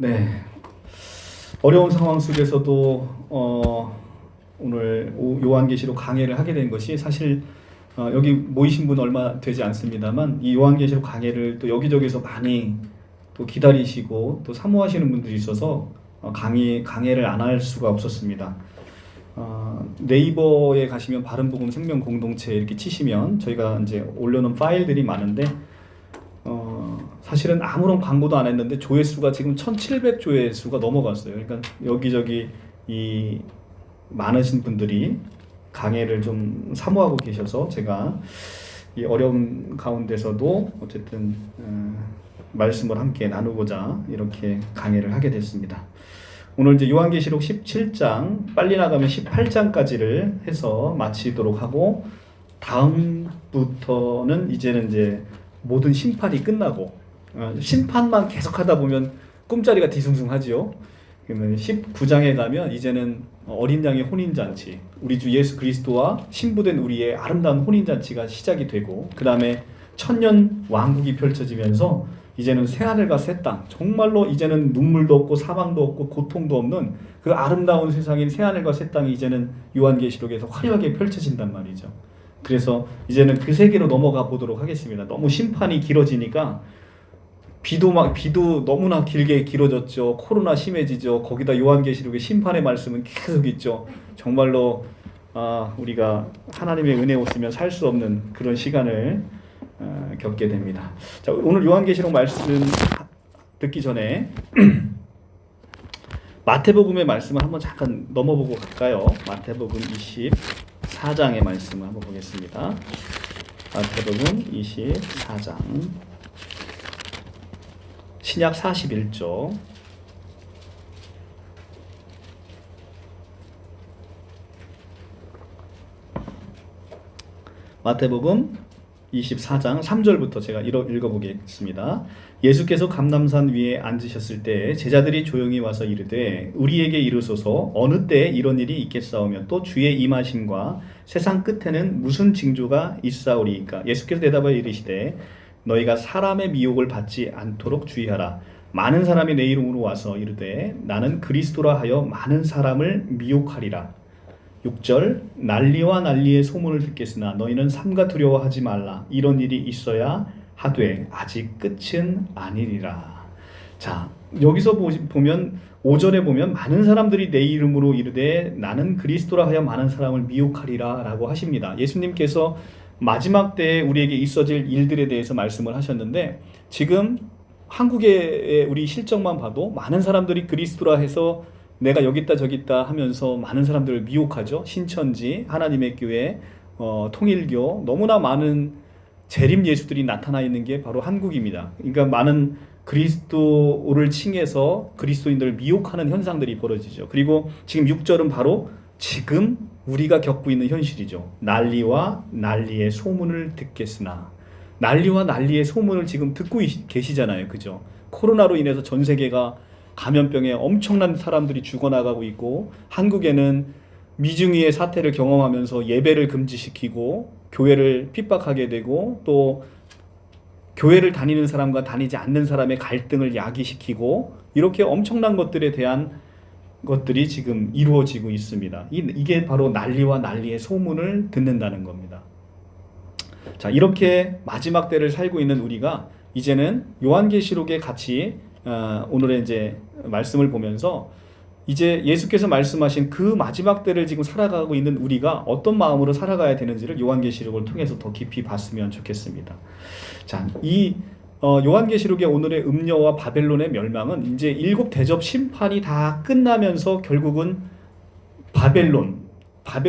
네, 어려운 상황 속에서도 오늘 요한계시록 강해를 하게 된 것이 사실 여기 모이신 분 얼마 되지 않습니다만 이 요한계시록 강해를 또 여기저기서 많이 또 기다리시고 또 사모하시는 분들이 있어서 강해를 안 할 수가 없었습니다. 네이버에 가시면 바른복음 생명 공동체 이렇게 치시면 저희가 이제 올려놓은 파일들이 많은데 사실은 아무런 광고도 안 했는데 조회수가 지금 1700조회수가 넘어갔어요. 그러니까 여기저기 이 많으신 분들이 강해를 좀 사모하고 계셔서 제가 이 어려운 가운데서도 어쨌든 말씀을 함께 나누고자 이렇게 강해를 하게 됐습니다. 오늘 이제 요한계시록 17장 빨리 나가면 18장까지를 해서 마치도록 하고 다음부터는 이제는 이제 모든 심판이 끝나고 심판만 계속하다 보면 꿈자리가 뒤숭숭하지요. 그러면 19장에 가면 이제는 어린 양의 혼인잔치, 우리 주 예수 그리스도와 신부된 우리의 아름다운 혼인잔치가 시작이 되고 그 다음에 천년 왕국이 펼쳐지면서 이제는 새하늘과 새 땅, 정말로 이제는 눈물도 없고 사망도 없고 고통도 없는 그 아름다운 세상인 새하늘과 새 땅이 이제는 요한계시록에서 화려하게 펼쳐진단 말이죠. 그래서 이제는 그 세계로 넘어가 보도록 하겠습니다. 너무 심판이 길어지니까 비도 너무나 길게 길어졌죠. 코로나 심해지죠. 거기다 요한계시록의 심판의 말씀은 계속 있죠. 정말로 우리가 하나님의 은혜 없으면 살 수 없는 그런 시간을 겪게 됩니다. 자, 오늘 요한계시록 말씀 듣기 전에 마태복음의 말씀을 한번 잠깐 넘어보고 갈까요? 마태복음 24장의 말씀을 한번 보겠습니다. 마태복음 24장 신약 41조 마태복음 24장 3절부터 제가 읽어보겠습니다. 예수께서 감람산 위에 앉으셨을 때 제자들이 조용히 와서 이르되 우리에게 이르소서 어느 때에 이런 일이 있겠사오며 또 주의 임하심과 세상 끝에는 무슨 징조가 있사오리이까. 예수께서 대답하여 이르시되 너희가 사람의 미혹을 받지 않도록 주의하라. 많은 사람이 내 이름으로 와서 이르되 나는 그리스도라 하여 많은 사람을 미혹하리라. 6절 난리와 난리의 소문을 듣겠으나 너희는 삼가 두려워하지 말라. 이런 일이 있어야 하되 아직 끝은 아니리라. 자, 여기서 보면 5절에 보면 많은 사람들이 내 이름으로 이르되 나는 그리스도라 하여 많은 사람을 미혹하리라 라고 하십니다. 예수님께서 마지막 때에 우리에게 있어질 일들에 대해서 말씀을 하셨는데 지금 한국의 우리 실정만 봐도 많은 사람들이 그리스도라 해서 내가 여기 있다 저기 있다 하면서 많은 사람들을 미혹하죠. 신천지, 하나님의 교회, 통일교, 너무나 많은 재림 예수들이 나타나 있는 게 바로 한국입니다. 그러니까 많은 그리스도를 칭해서 그리스도인들을 미혹하는 현상들이 벌어지죠. 그리고 지금 6절은 바로 지금 우리가 겪고 있는 현실이죠. 난리와 난리의 소문을 듣겠으나, 난리와 난리의 소문을 지금 듣고 계시잖아요. 그죠? 코로나로 인해서 전 세계가 감염병에 엄청난 사람들이 죽어나가고 있고 한국에는 미중이의 사태를 경험하면서 예배를 금지시키고 교회를 핍박하게 되고 또 교회를 다니는 사람과 다니지 않는 사람의 갈등을 야기시키고 이렇게 엄청난 것들에 대한 것들이 지금 이루어지고 있습니다. 이게 바로 난리와 난리의 소문을 듣는다는 겁니다. 자, 이렇게 마지막 때를 살고 있는 우리가 이제는 요한계시록에 같이 오늘의 이제 말씀을 보면서 이제 예수께서 말씀하신 그 마지막 때를 지금 살아가고 있는 우리가 어떤 마음으로 살아가야 되는지를 요한계시록을 통해서 더 깊이 봤으면 좋겠습니다. 자, 이 요한계시록의 오늘의 음녀와 바벨론의 멸망은 이제 7 대접 심판이 다 끝나면서 결국은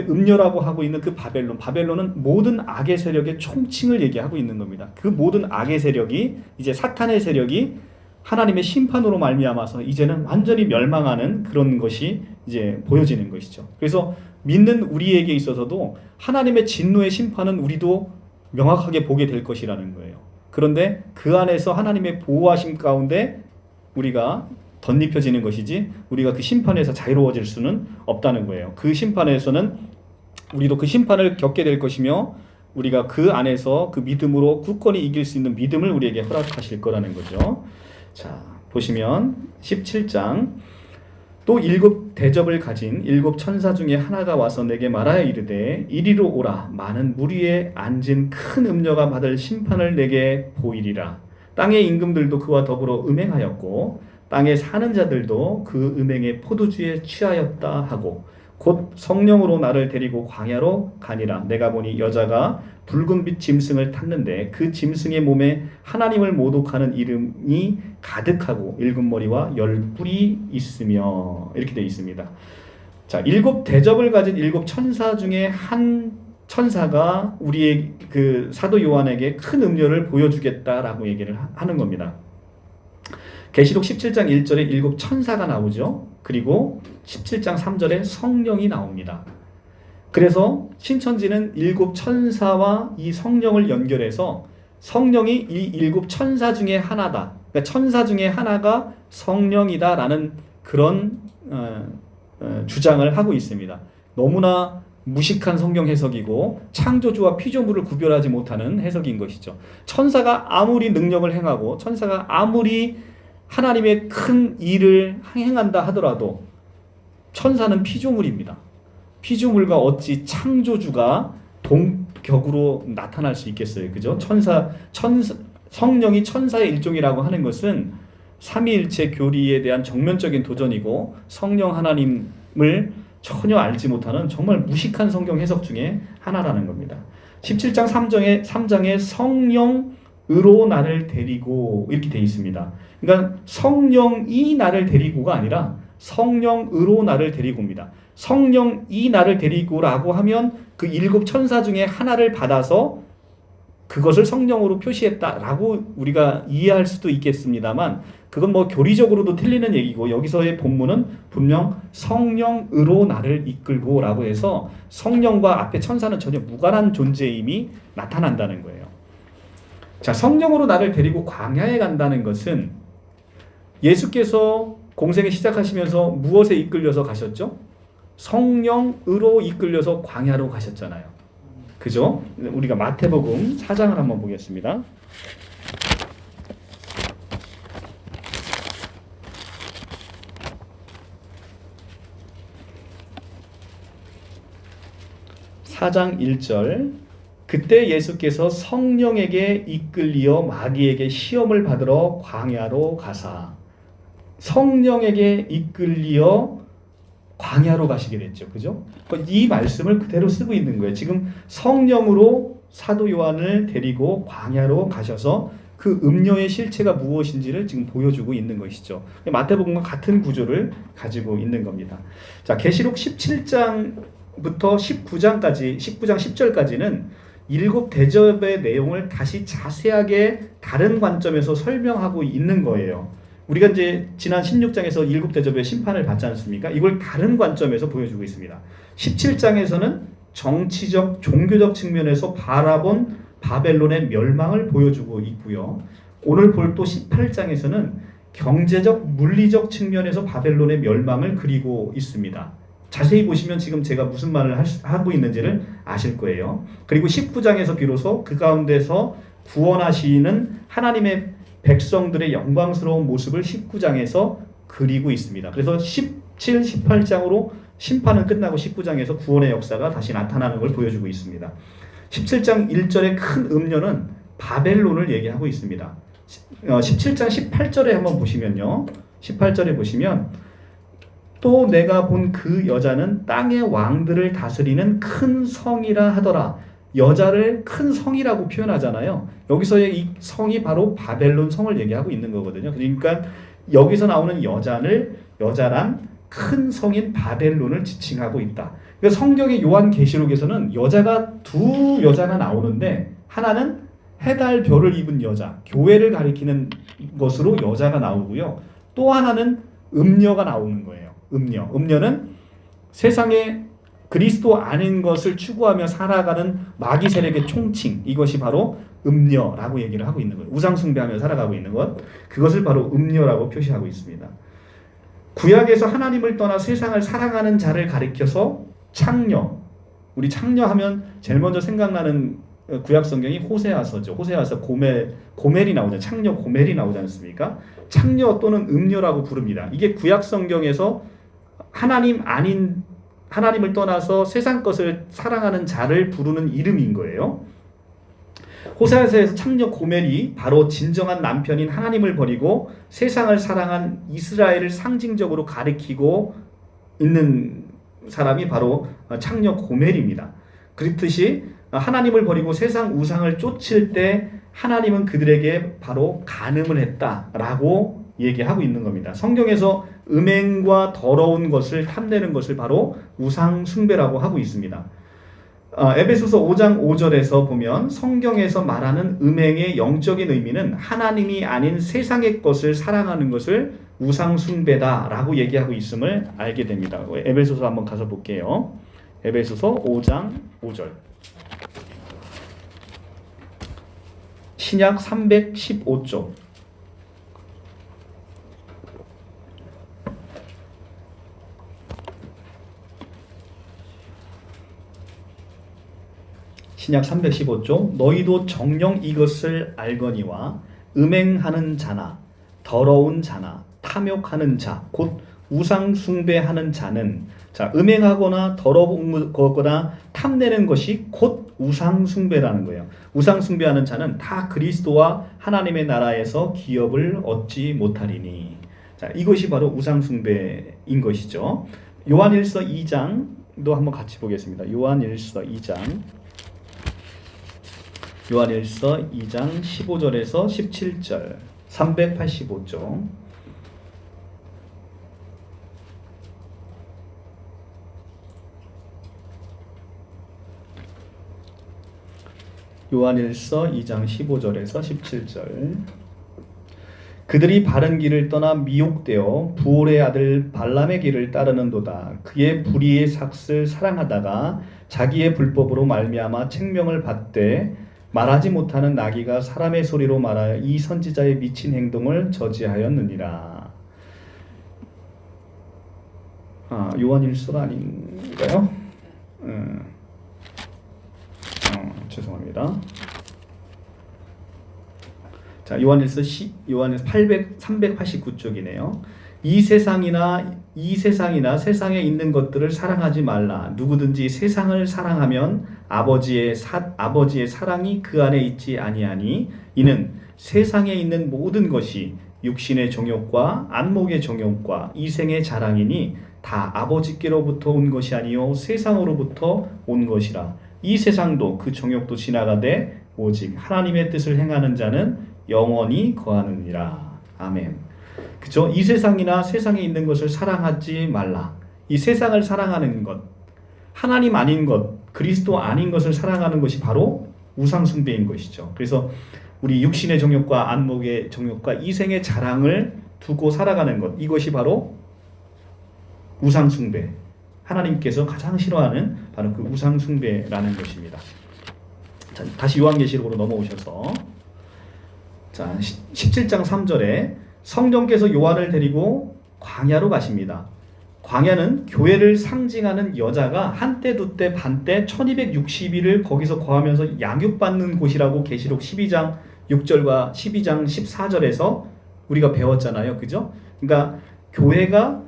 음녀라고 하고 있는 그 바벨론은 모든 악의 세력의 총칭을 얘기하고 있는 겁니다. 그 모든 악의 세력이 이제 사탄의 세력이 하나님의 심판으로 말미암아서 이제는 완전히 멸망하는 그런 것이 이제 보여지는 것이죠. 그래서 믿는 우리에게 있어서도 하나님의 진노의 심판은 우리도 명확하게 보게 될 것이라는 거예요. 그런데 그 안에서 하나님의 보호하심 가운데 우리가 덧입혀지는 것이지 우리가 그 심판에서 자유로워질 수는 없다는 거예요. 그 심판에서는 우리도 그 심판을 겪게 될 것이며 우리가 그 안에서 그 믿음으로 굳건히 이길 수 있는 믿음을 우리에게 허락하실 거라는 거죠. 자, 보시면 17장 또 일곱 대접을 가진 일곱 천사 중에 하나가 와서 내게 말하여 이르되 이리로 오라. 많은 물 위에 앉은 큰 음녀가 받을 심판을 내게 보이리라. 땅의 임금들도 그와 더불어 음행하였고 땅에 사는 자들도 그 음행의 포도주에 취하였다 하고 곧 성령으로 나를 데리고 광야로 가니라. 내가 보니 여자가 붉은빛 짐승을 탔는데 그 짐승의 몸에 하나님을 모독하는 이름이 가득하고 일곱 머리와 열 뿔이 있으며 이렇게 되어 있습니다. 자, 일곱 대접을 가진 일곱 천사 중에 한 천사가 우리의 그 사도 요한에게 큰 음료를 보여주겠다라고 얘기를 하는 겁니다. 계시록 17장 1절에 일곱 천사가 나오죠. 그리고 17장 3절에 성령이 나옵니다. 그래서 신천지는 일곱 천사와 이 성령을 연결해서 성령이 이 일곱 천사 중에 하나다. 그러니까 천사 중에 하나가 성령이다라는 그런 주장을 하고 있습니다. 너무나 무식한 성경 해석이고 창조주와 피조물을 구별하지 못하는 해석인 것이죠. 천사가 아무리 능력을 행하고 천사가 아무리 하나님의 큰 일을 행한다 하더라도 천사는 피조물입니다. 피조물과 어찌 창조주가 동격으로 나타날 수 있겠어요? 그죠? 성령이 천사의 일종이라고 하는 것은 삼위일체 교리에 대한 정면적인 도전이고 성령 하나님을 전혀 알지 못하는 정말 무식한 성경 해석 중에 하나라는 겁니다. 17장 3장에 성령으로 나를 데리고 이렇게 되어 있습니다. 그러니까 성령이 나를 데리고가 아니라 성령으로 나를 데리고입니다. 성령이 나를 데리고라고 하면 그 일곱 천사 중에 하나를 받아서 그것을 성령으로 표시했다라고 우리가 이해할 수도 있겠습니다만 그건 뭐 교리적으로도 틀리는 얘기고 여기서의 본문은 분명 성령으로 나를 이끌고라고 해서 성령과 앞에 천사는 전혀 무관한 존재임이 나타난다는 거예요. 자, 성령으로 나를 데리고 광야에 간다는 것은 예수께서 공생을 시작하시면서 무엇에 이끌려서 가셨죠? 성령으로 이끌려서 광야로 가셨잖아요. 그죠? 우리가 마태복음 4장을 한번 보겠습니다. (4장 1절) 그때 예수께서 성령에게 이끌리어 마귀에게 시험을 받으러 광야로 가사 성령에게 이끌리어 광야로 가시게 됐죠. 그죠? 이 말씀을 그대로 쓰고 있는 거예요. 지금 성령으로 사도 요한을 데리고 광야로 가셔서 그 음료의 실체가 무엇인지를 지금 보여주고 있는 것이죠. 마태복음과 같은 구조를 가지고 있는 겁니다. 자, 계시록 17장부터 19장까지, 19장 10절까지는 일곱 대접의 내용을 다시 자세하게 다른 관점에서 설명하고 있는 거예요. 우리가 이제 지난 16장에서 일곱 대접의 심판을 받지 않습니까? 이걸 다른 관점에서 보여주고 있습니다. 17장에서는 정치적, 종교적 측면에서 바라본 바벨론의 멸망을 보여주고 있고요. 오늘 볼 또 18장에서는 경제적, 물리적 측면에서 바벨론의 멸망을 그리고 있습니다. 자세히 보시면 지금 제가 무슨 말을 하고 있는지를 아실 거예요. 그리고 19장에서 비로소 그 가운데서 구원하시는 하나님의 백성들의 영광스러운 모습을 19장에서 그리고 있습니다. 그래서 17, 18장으로 심판은 끝나고 19장에서 구원의 역사가 다시 나타나는 걸 보여주고 있습니다. 17장 1절의 큰 음료는 바벨론을 얘기하고 있습니다. 17장 18절에 한번 보시면요. 18절에 보시면 또 내가 본 그 여자는 땅의 왕들을 다스리는 큰 성이라 하더라. 여자를 큰 성이라고 표현하잖아요. 여기서의 이 성이 바로 바벨론 성을 얘기하고 있는 거거든요. 그러니까 여기서 나오는 여자란 큰 성인 바벨론을 지칭하고 있다. 그러니까 성경의 요한계시록에서는 두 여자가 나오는데 하나는 해달 별을 입은 여자, 교회를 가리키는 것으로 여자가 나오고요. 또 하나는 음녀가 나오는 거예요. 음녀는 세상에 그리스도 아닌 것을 추구하며 살아가는 마귀 세력의 총칭, 이것이 바로 음녀라고 얘기를 하고 있는 거예요. 우상 숭배하며 살아가고 있는 것, 그것을 바로 음녀라고 표시하고 있습니다. 구약에서 하나님을 떠나 세상을 사랑하는 자를 가리켜서 창녀, 우리 창녀하면 제일 먼저 생각나는 구약 성경이 호세아서죠. 호세아서 고멜이 나오잖아요. 창녀 고멜이 나오지 않습니까? 창녀 또는 음녀라고 부릅니다. 이게 구약 성경에서 하나님을 떠나서 세상 것을 사랑하는 자를 부르는 이름인 거예요. 호세아서에서 창녀 고멜이 바로 진정한 남편인 하나님을 버리고 세상을 사랑한 이스라엘을 상징적으로 가리키고 있는 사람이 바로 창녀 고멜입니다. 그렇듯이 하나님을 버리고 세상 우상을 쫓을 때 하나님은 그들에게 바로 간음을 했다라고 얘기하고 있는 겁니다. 성경에서 음행과 더러운 것을 탐내는 것을 바로 우상 숭배라고 하고 있습니다. 에베소서 5장 5절에서 보면 성경에서 말하는 음행의 영적인 의미는 하나님이 아닌 세상의 것을 사랑하는 것을 우상 숭배다라고 얘기하고 있음을 알게 됩니다. 에베소서 한번 가서 볼게요. 에베소서 5장 5절. 신약 315쪽. 신약 315쪽. 너희도 정녕 이것을 알거니와 음행하는 자나 더러운 자나 탐욕하는 자 곧 우상 숭배하는 자는 음행하거나 더러우거나 탐내는 것이 곧 우상 숭배라는 거예요. 우상 숭배하는 자는 다 그리스도와 하나님의 나라에서 기업을 얻지 못하리니. 이것이 바로 우상 숭배인 것이죠. 요한일서 2장도 한번 같이 보겠습니다. 요한일서 2장 15절에서 17절 385쪽. 요한일서 2장 15절에서 17절. 그들이 바른 길을 떠나 미혹되어 부올의 아들 발람의 길을 따르는도다. 그의 불의의 삭을 사랑하다가 자기의 불법으로 말미암아 책명을 받되 말하지 못하는 나귀가 사람의 소리로 말하여 이 선지자의 미친 행동을 저지하였느니라. 요한일서가 아닌가요? 죄송합니다. 요한일서 389쪽이네요. 이 세상이나 세상에 있는 것들을 사랑하지 말라. 누구든지 세상을 사랑하면 아버지의 사랑이 그 안에 있지 아니하니 이는 세상에 있는 모든 것이 육신의 정욕과 안목의 정욕과 이생의 자랑이니 다 아버지께로부터 온 것이 아니요 세상으로부터 온 것이라. 이 세상도 그 정욕도 지나가되 오직 하나님의 뜻을 행하는 자는 영원히 거하느니라. 아멘. 그죠? 이 세상이나 세상에 있는 것을 사랑하지 말라. 이 세상을 사랑하는 것, 하나님 아닌 것, 그리스도 아닌 것을 사랑하는 것이 바로 우상 숭배인 것이죠. 그래서 우리 육신의 정욕과 안목의 정욕과 이생의 자랑을 두고 살아가는 것, 이것이 바로 우상 숭배. 하나님께서 가장 싫어하는 바로 그 우상 숭배라는 것입니다. 자, 다시 요한계시록으로 넘어오셔서 17장 3절에 성령께서 요한을 데리고 광야로 가십니다. 광야는 교회를 상징하는 여자가 한때 두때 반때 1260일을 거기서 거하면서 양육받는 곳이라고 계시록 12장 6절과 12장 14절에서 우리가 배웠잖아요. 그죠? 그러니까 교회가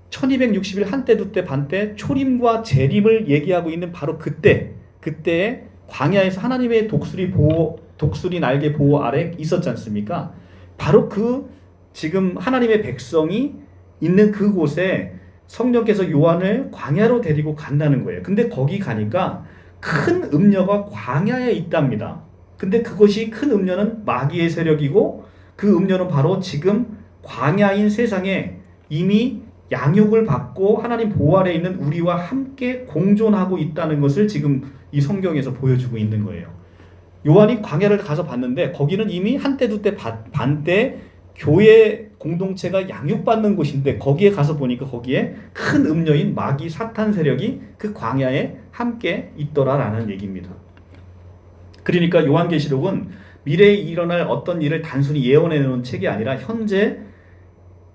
1260일 한때 두때 반때 초림과 재림을 얘기하고 있는 바로 그때에 광야에서 하나님의 독수리 날개 보호 아래 있었지 않습니까? 바로 그 지금 하나님의 백성이 있는 그곳에 성령께서 요한을 광야로 데리고 간다는 거예요. 근데 거기 가니까 큰 음녀가 광야에 있답니다. 근데 그것이 큰 음녀는 마귀의 세력이고 그 음녀는 바로 지금 광야인 세상에 이미 양육을 받고 하나님 보호 아래 있는 우리와 함께 공존하고 있다는 것을 지금 이 성경에서 보여주고 있는 거예요. 요한이 광야를 가서 봤는데 거기는 이미 한때 두때 반때 교회 공동체가 양육받는 곳인데 거기에 가서 보니까 거기에 큰 음녀인 마귀 사탄 세력이 그 광야에 함께 있더라라는 얘기입니다. 그러니까 요한계시록은 미래에 일어날 어떤 일을 단순히 예언해 놓은 책이 아니라 현재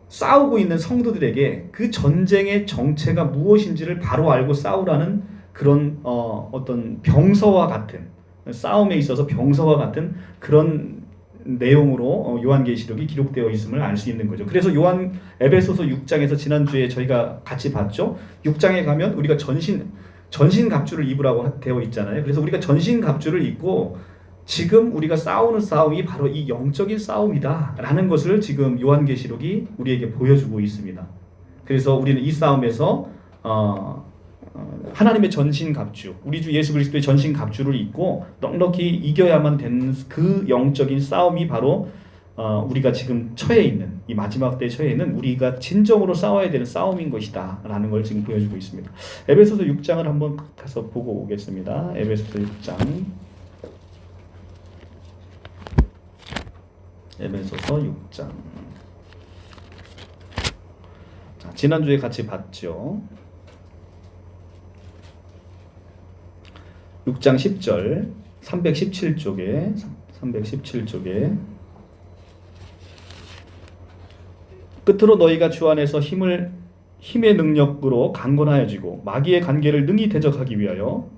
싸우고 있는 성도들에게 그 전쟁의 정체가 무엇인지를 바로 알고 싸우라는 그런 어떤 병서와 같은 싸움에 있어서 병서와 같은 그런 내용으로 요한계시록이 기록되어 있음을 알 수 있는 거죠. 그래서 에베소서 6장에서 지난주에 저희가 같이 봤죠. 6장에 가면 우리가 전신 갑주를 입으라고 되어 있잖아요. 그래서 우리가 전신 갑주를 입고 지금 우리가 싸우는 싸움이 바로 이 영적인 싸움이다라는 것을 지금 요한계시록이 우리에게 보여주고 있습니다. 그래서 우리는 이 싸움에서 하나님의 전신 갑주, 우리 주 예수 그리스도의 전신 갑주를 입고 넉넉히 이겨야만 되는 그 영적인 싸움이 바로 우리가 지금 처해 있는 이 마지막 때에 처해 있는 우리가 진정으로 싸워야 되는 싸움인 것이다 라는 걸 지금 보여주고 있습니다. 에베소서 6장을 한번 가서 보고 오겠습니다. 에베소서 6장, 에베소서 6장. 자, 지난주에 같이 봤죠. 6장 10절 317쪽에 끝으로 너희가 주 안에서 힘의 능력으로 강건하여지고 마귀의 관계를 능히 대적하기 위하여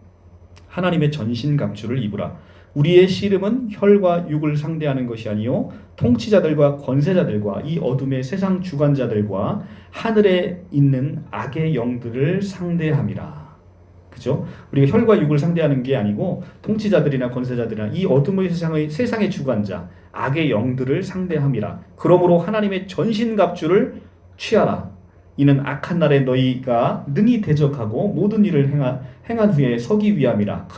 하나님의 전신갑주를 입으라. 우리의 씨름은 혈과 육을 상대하는 것이 아니요 통치자들과 권세자들과 이 어둠의 세상 주관자들과 하늘에 있는 악의 영들을 상대함이라. 그죠? 우리가 혈과 육을 상대하는 게 아니고 통치자들이나 권세자들이나 이 어둠의 세상의 주관자 악의 영들을 상대함이라. 그러므로 하나님의 전신갑주를 취하라. 이는 악한 날에 너희가 능히 대적하고 모든 일을 행한 후에 서기 위함이라.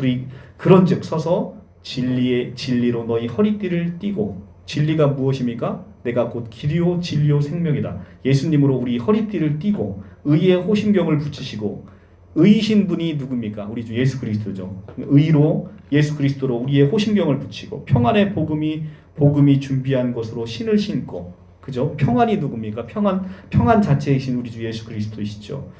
그런즉 서서 진리로 너희 허리띠를 띠고. 진리가 무엇입니까? 내가 곧 길이요 진리요 생명이다. 예수님으로 우리 허리띠를 띠고 의의 호심경을 붙이시고. 의이신 분이 누굽니까? 우리 주 예수 그리스도죠. 의로 예수 그리스도로 우리의 호심경을 붙이고 평안의 복음이 준비한 것으로 신을 신고. 그죠? 평안이 누굽니까? 평안 자체이신 우리 주 예수 그리스도이시죠.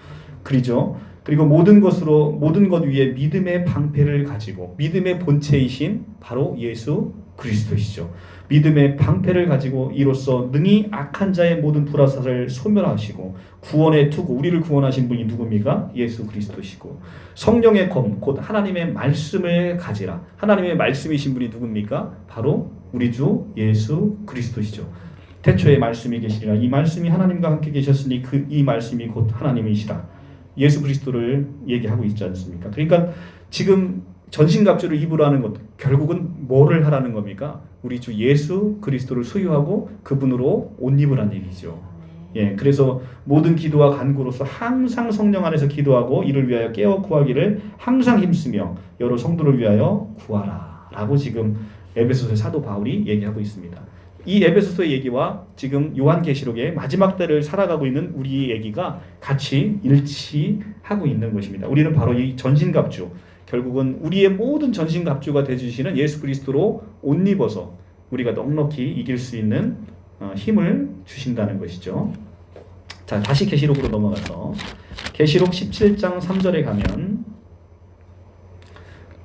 그리죠? 그리고 모든 것 위에 믿음의 방패를 가지고 믿음의 본체이신 바로 예수 그리스도이시죠. 믿음의 방패를 가지고 이로써 능히 악한 자의 모든 불화살을 소멸하시고 구원의 투구, 우리를 구원하신 분이 누굽니까? 예수 그리스도시고 성령의 검, 곧 하나님의 말씀을 가지라. 하나님의 말씀이신 분이 누굽니까? 바로 우리 주 예수 그리스도시죠. 태초에 말씀이 계시리라. 이 말씀이 하나님과 함께 계셨으니 이 말씀이 곧 하나님이시라. 예수 그리스도를 얘기하고 있지 않습니까? 그러니까 지금 전신갑주를 입으라는 것, 결국은 뭐를 하라는 겁니까? 우리 주 예수 그리스도를 소유하고 그분으로 옷 입으라는 얘기죠. 예, 그래서 모든 기도와 간구로서 항상 성령 안에서 기도하고 이를 위하여 깨어 구하기를 항상 힘쓰며 여러 성도를 위하여 구하라 라고 지금 에베소서의 사도 바울이 얘기하고 있습니다. 이 에베소서의 얘기와 지금 요한계시록의 마지막 때를 살아가고 있는 우리 얘기가 같이 일치하고 있는 것입니다. 우리는 바로 이 전신갑주, 결국은 우리의 모든 전신갑주가 되주시는 예수 그리스도로 옷 입어서 우리가 넉넉히 이길 수 있는 힘을 주신다는 것이죠. 자, 다시 계시록으로 넘어가서 계시록 17장 3절에 가면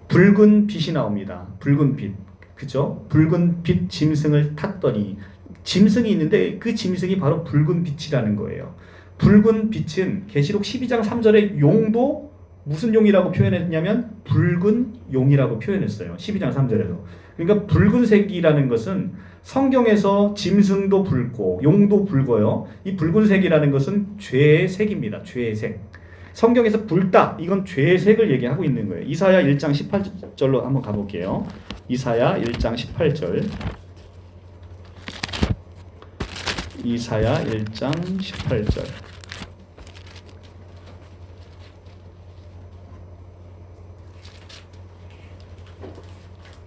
붉은 빛이 나옵니다. 붉은 빛. 그죠? 붉은 빛 짐승을 탔더니, 짐승이 있는데 그 짐승이 바로 붉은 빛이라는 거예요. 붉은 빛은 계시록 12장 3절에 용도 무슨 용이라고 표현했냐면 붉은 용이라고 표현했어요. 12장 3절에도. 그러니까 붉은색이라는 것은 성경에서 짐승도 붉고 용도 붉어요. 이 붉은색이라는 것은 죄의 색입니다. 죄의 색. 성경에서 붉다, 이건 죄의 색을 얘기하고 있는 거예요. 이사야 1장 18절로 한번 가볼게요. 이사야 1장 18절. 이사야 1장 18절.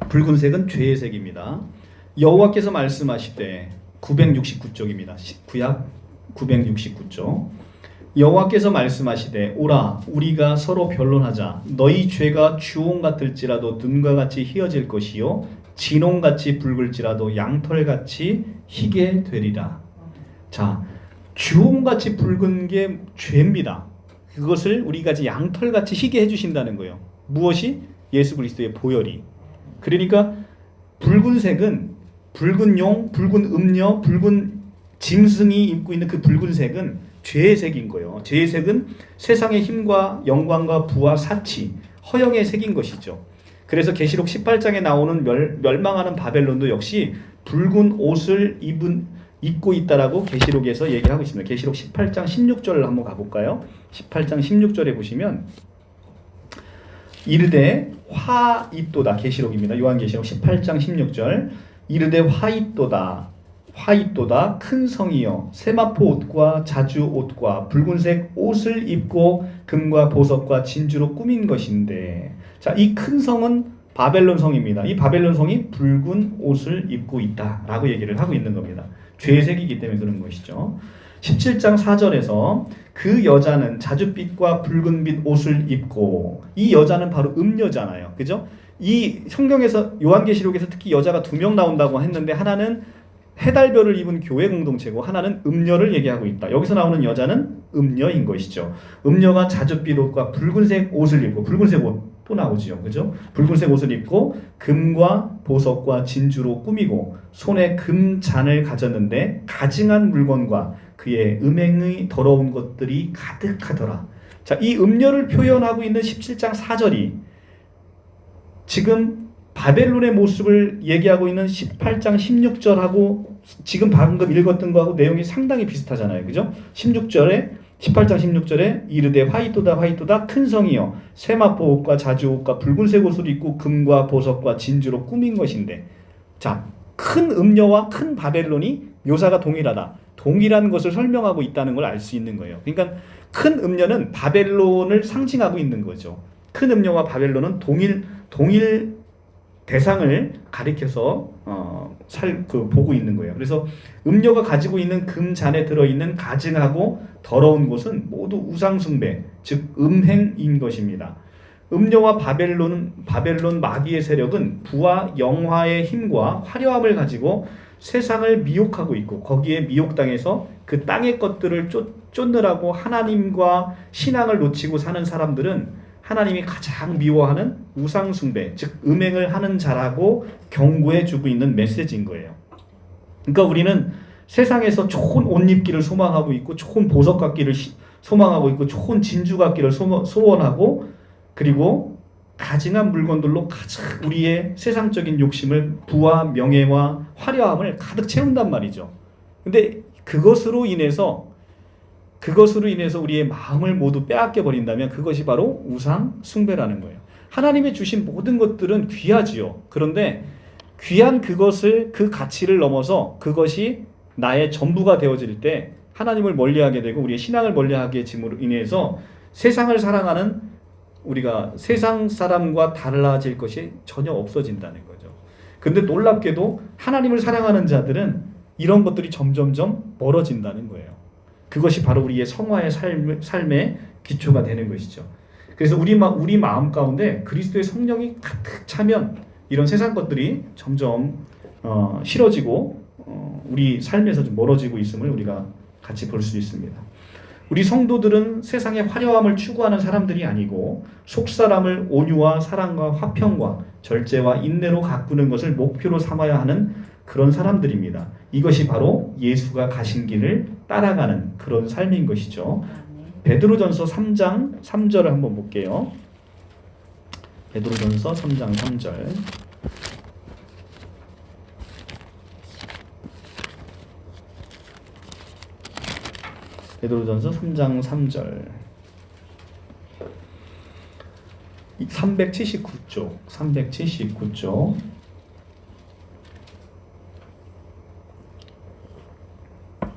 붉은색은 죄의 색입니다. 여호와께서 말씀하시되 969쪽입니다. 구약 969쪽. 여호와께서 말씀하시되 오라 우리가 서로 변론하자. 너희 죄가 주홍 같을지라도 눈과 같이 희어질 것이요 진홍같이 붉을지라도 양털같이 희게 되리라. 자, 주홍같이 붉은 게 죄입니다. 그것을 우리가 양털같이 희게 해주신다는 거예요. 무엇이? 예수 그리스도의 보혈이. 그러니까 붉은색은 붉은 용, 붉은 음녀, 붉은 짐승이 입고 있는 그 붉은색은 죄의 색인 거예요. 죄의 색은 세상의 힘과 영광과 부와 사치, 허영의 색인 것이죠. 그래서 계시록 18장에 나오는 멸망하는 바벨론도 역시 붉은 옷을 입고 있다라고 계시록에서 얘기하고 있습니다. 계시록 18장 16절을 한번 가볼까요? 18장 16절에 보시면 이르되 화 있도다. 계시록입니다. 요한계시록 18장 16절 이르되 화 있도다 큰 성이여 세마포 옷과 자주 옷과 붉은색 옷을 입고 금과 보석과 진주로 꾸민 것인데, 자, 이 큰 성은 바벨론 성입니다. 이 바벨론 성이 붉은 옷을 입고 있다라고 얘기를 하고 있는 겁니다. 죄색이기 때문에 그런 것이죠. 17장 4절에서 그 여자는 자줏빛과 붉은빛 옷을 입고, 이 여자는 바로 음녀잖아요. 그죠? 이 성경에서 요한계시록에서 특히 여자가 2명 나온다고 했는데 하나는 해달별을 입은 교회 공동체고 하나는 음녀를 얘기하고 있다. 여기서 나오는 여자는 음녀인 것이죠. 음녀가 자줏빛 옷과 붉은색 옷을 입고, 붉은색 옷 또 나오지요. 그죠? 붉은색 옷을 입고 금과 보석과 진주로 꾸미고 손에 금잔을 가졌는데 가증한 물건과 그의 음행의 더러운 것들이 가득하더라. 자, 이 음녀를 표현하고 있는 17장 4절이 지금 바벨론의 모습을 얘기하고 있는 18장 16절하고 지금 방금 읽었던 거하고 내용이 상당히 비슷하잖아요. 그죠? 18장 16절에 이르되 화 있도다 큰 성이여 세마포 옷과 자주 옷과 붉은색 옷을 입고 금과 보석과 진주로 꾸민 것인데, 자, 큰 음녀와 큰 바벨론이 묘사가 동일하다. 동일한 것을 설명하고 있다는 걸 알 수 있는 거예요. 그러니까 큰 음녀는 바벨론을 상징하고 있는 거죠. 큰 음녀와 바벨론은 동일 대상을 가리켜서 보고 있는 거예요. 그래서 음녀가 가지고 있는 금잔에 들어있는 가증하고 더러운 것은 모두 우상숭배, 즉 음행인 것입니다. 음녀와 바벨론 마귀의 세력은 부와 영화의 힘과 화려함을 가지고 세상을 미혹하고 있고, 거기에 미혹당해서 그 땅의 것들을 쫓느라고 하나님과 신앙을 놓치고 사는 사람들은 하나님이 가장 미워하는 우상숭배, 즉 음행을 하는 자라고 경고해 주고 있는 메시지인 거예요. 그러니까 우리는 세상에서 좋은 옷 입기를 소망하고 있고, 좋은 보석 갖기를 소망하고 있고, 좋은 진주 갖기를 소원하고, 그리고 가증한 물건들로 가장 우리의 세상적인 욕심을, 부와 명예와 화려함을 가득 채운단 말이죠. 근데 그것으로 인해서 우리의 마음을 모두 빼앗겨 버린다면 그것이 바로 우상 숭배라는 거예요. 하나님이 주신 모든 것들은 귀하지요. 그런데 귀한 그 가치를 넘어서 그것이 나의 전부가 되어질 때 하나님을 멀리하게 되고 우리의 신앙을 멀리하게 됨으로 인해서 세상을 사랑하는 우리가 세상 사람과 달라질 것이 전혀 없어진다는 거죠. 근데 놀랍게도 하나님을 사랑하는 자들은 이런 것들이 점점점 멀어진다는 거예요. 그것이 바로 우리의 성화의 삶의 기초가 되는 것이죠. 그래서 우리 마음 가운데 그리스도의 성령이 가득 차면 이런 세상 것들이 점점 싫어지고 우리 삶에서 좀 멀어지고 있음을 우리가 같이 볼 수 있습니다. 우리 성도들은 세상의 화려함을 추구하는 사람들이 아니고 속사람을 온유와 사랑과 화평과 절제와 인내로 가꾸는 것을 목표로 삼아야 하는 그런 사람들입니다. 이것이 바로 예수가 가신 길을 따라가는 그런 삶인 것이죠. 베드로전서 3장 3절을 한번 볼게요. 베드로전서 3장 3절. 베드로전서 3장 3절. 379쪽.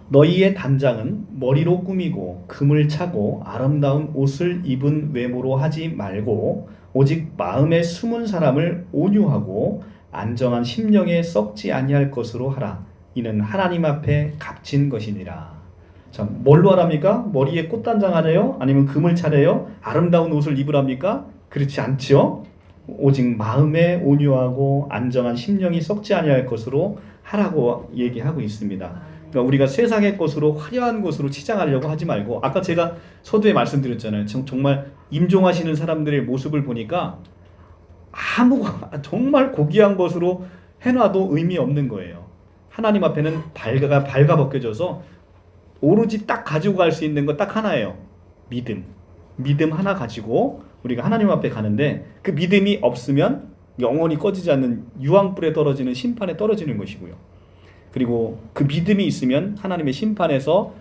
너희의 단장은 머리로 꾸미고 금을 차고 아름다운 옷을 입은 외모로 하지 말고 오직 마음에 숨은 사람을 온유하고 안정한 심령에 썩지 아니할 것으로 하라. 이는 하나님 앞에 값진 것이니라. 자, 뭘로 하랍니까? 머리에 꽃단장 하래요? 아니면 금을 차래요? 아름다운 옷을 입으랍니까? 그렇지 않죠? 오직 마음에 온유하고 안정한 심령이 썩지 아니할 것으로 하라고 얘기하고 있습니다. 그러니까 우리가 세상의 것으로 화려한 것으로 치장하려고 하지 말고, 아까 제가 서두에 말씀드렸잖아요. 정말 임종하시는 사람들의 모습을 보니까 정말 고귀한 것으로 해놔도 의미 없는 거예요. 하나님 앞에는 발가 벗겨져서 오로지 딱 가지고 갈 수 있는 거 딱 하나예요. 믿음 하나 가지고 우리가 하나님 앞에 가는데 그 믿음이 없으면 영원히 꺼지지 않는 유황불에 떨어지는 심판에 떨어지는 것이고요. 그리고 그 믿음이 있으면 하나님의 심판에서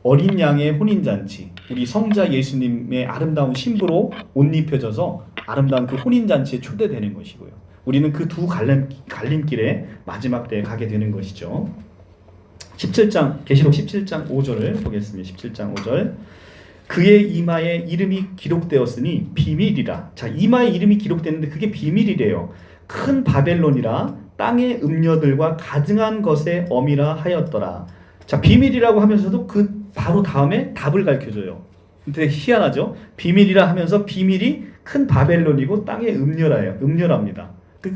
어린 양의 혼인잔치, 우리 성자 예수님의 아름다운 신부로 옷 입혀져서 아름다운 그 혼인잔치에 초대되는 것이고요. 우리는 그 두 갈림길에 마지막 때에 가게 되는 것이죠. 17장 계시록 17장 5절을 보겠습니다. 17장 5절. 그의 이마에 이름이 기록되었으니 비밀이라. 자, 이마에 이름이 기록되는데 그게 비밀이래요. 큰 바벨론이라 땅의 음녀들과 가증한 것의 어미라 하였더라. 자, 비밀이라고 하면서도 그 바로 다음에 답을 가르쳐줘요. 근데 희한하죠? 비밀이라 하면서 비밀이 큰 바벨론이고 땅의 음녀랍니다.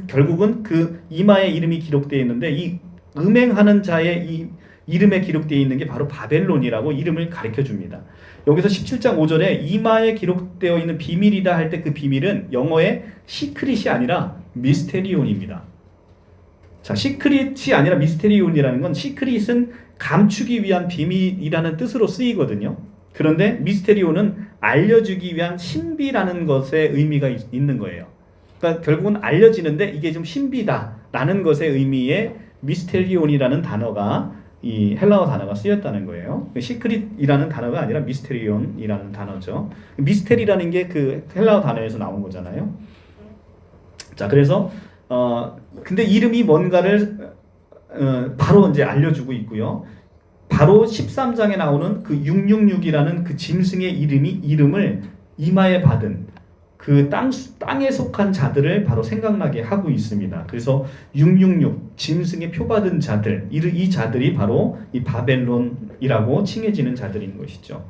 결국은 그 이마에 이름이 기록되어 있는데 이 음행하는 자의 이 이름에 기록되어 있는 게 바로 바벨론이라고 이름을 가르쳐 줍니다. 여기서 17장 5절에 이마에 기록되어 있는 비밀이다 할 때 그 비밀은 영어의 시크릿이 아니라 미스테리온입니다. 자, 시크릿이 아니라 미스테리온이라는 건 시크릿은 감추기 위한 비밀이라는 뜻으로 쓰이거든요. 그런데 미스테리온은 알려주기 위한 신비라는 것의 의미가 있는 거예요. 그러니까 결국은 알려지는데 이게 좀 신비다라는 것의 의미의 미스테리온이라는 단어가 이 헬라어 단어가 쓰였다는 거예요. 시크릿이라는 단어가 아니라 미스테리온이라는 단어죠. 미스테리라는 게 그 헬라어 단어에서 나온 거잖아요. 자, 그래서 근데 이름이 뭔가를 바로 이제 알려주고 있고요. 바로 13장에 나오는 그 666이라는 그 짐승의 이름을 이마에 받은 그 땅에 속한 자들을 바로 생각나게 하고 있습니다. 그래서 666 짐승의 표받은 자들, 이 자들이 바로 이 바벨론이라고 칭해지는 자들인 것이죠.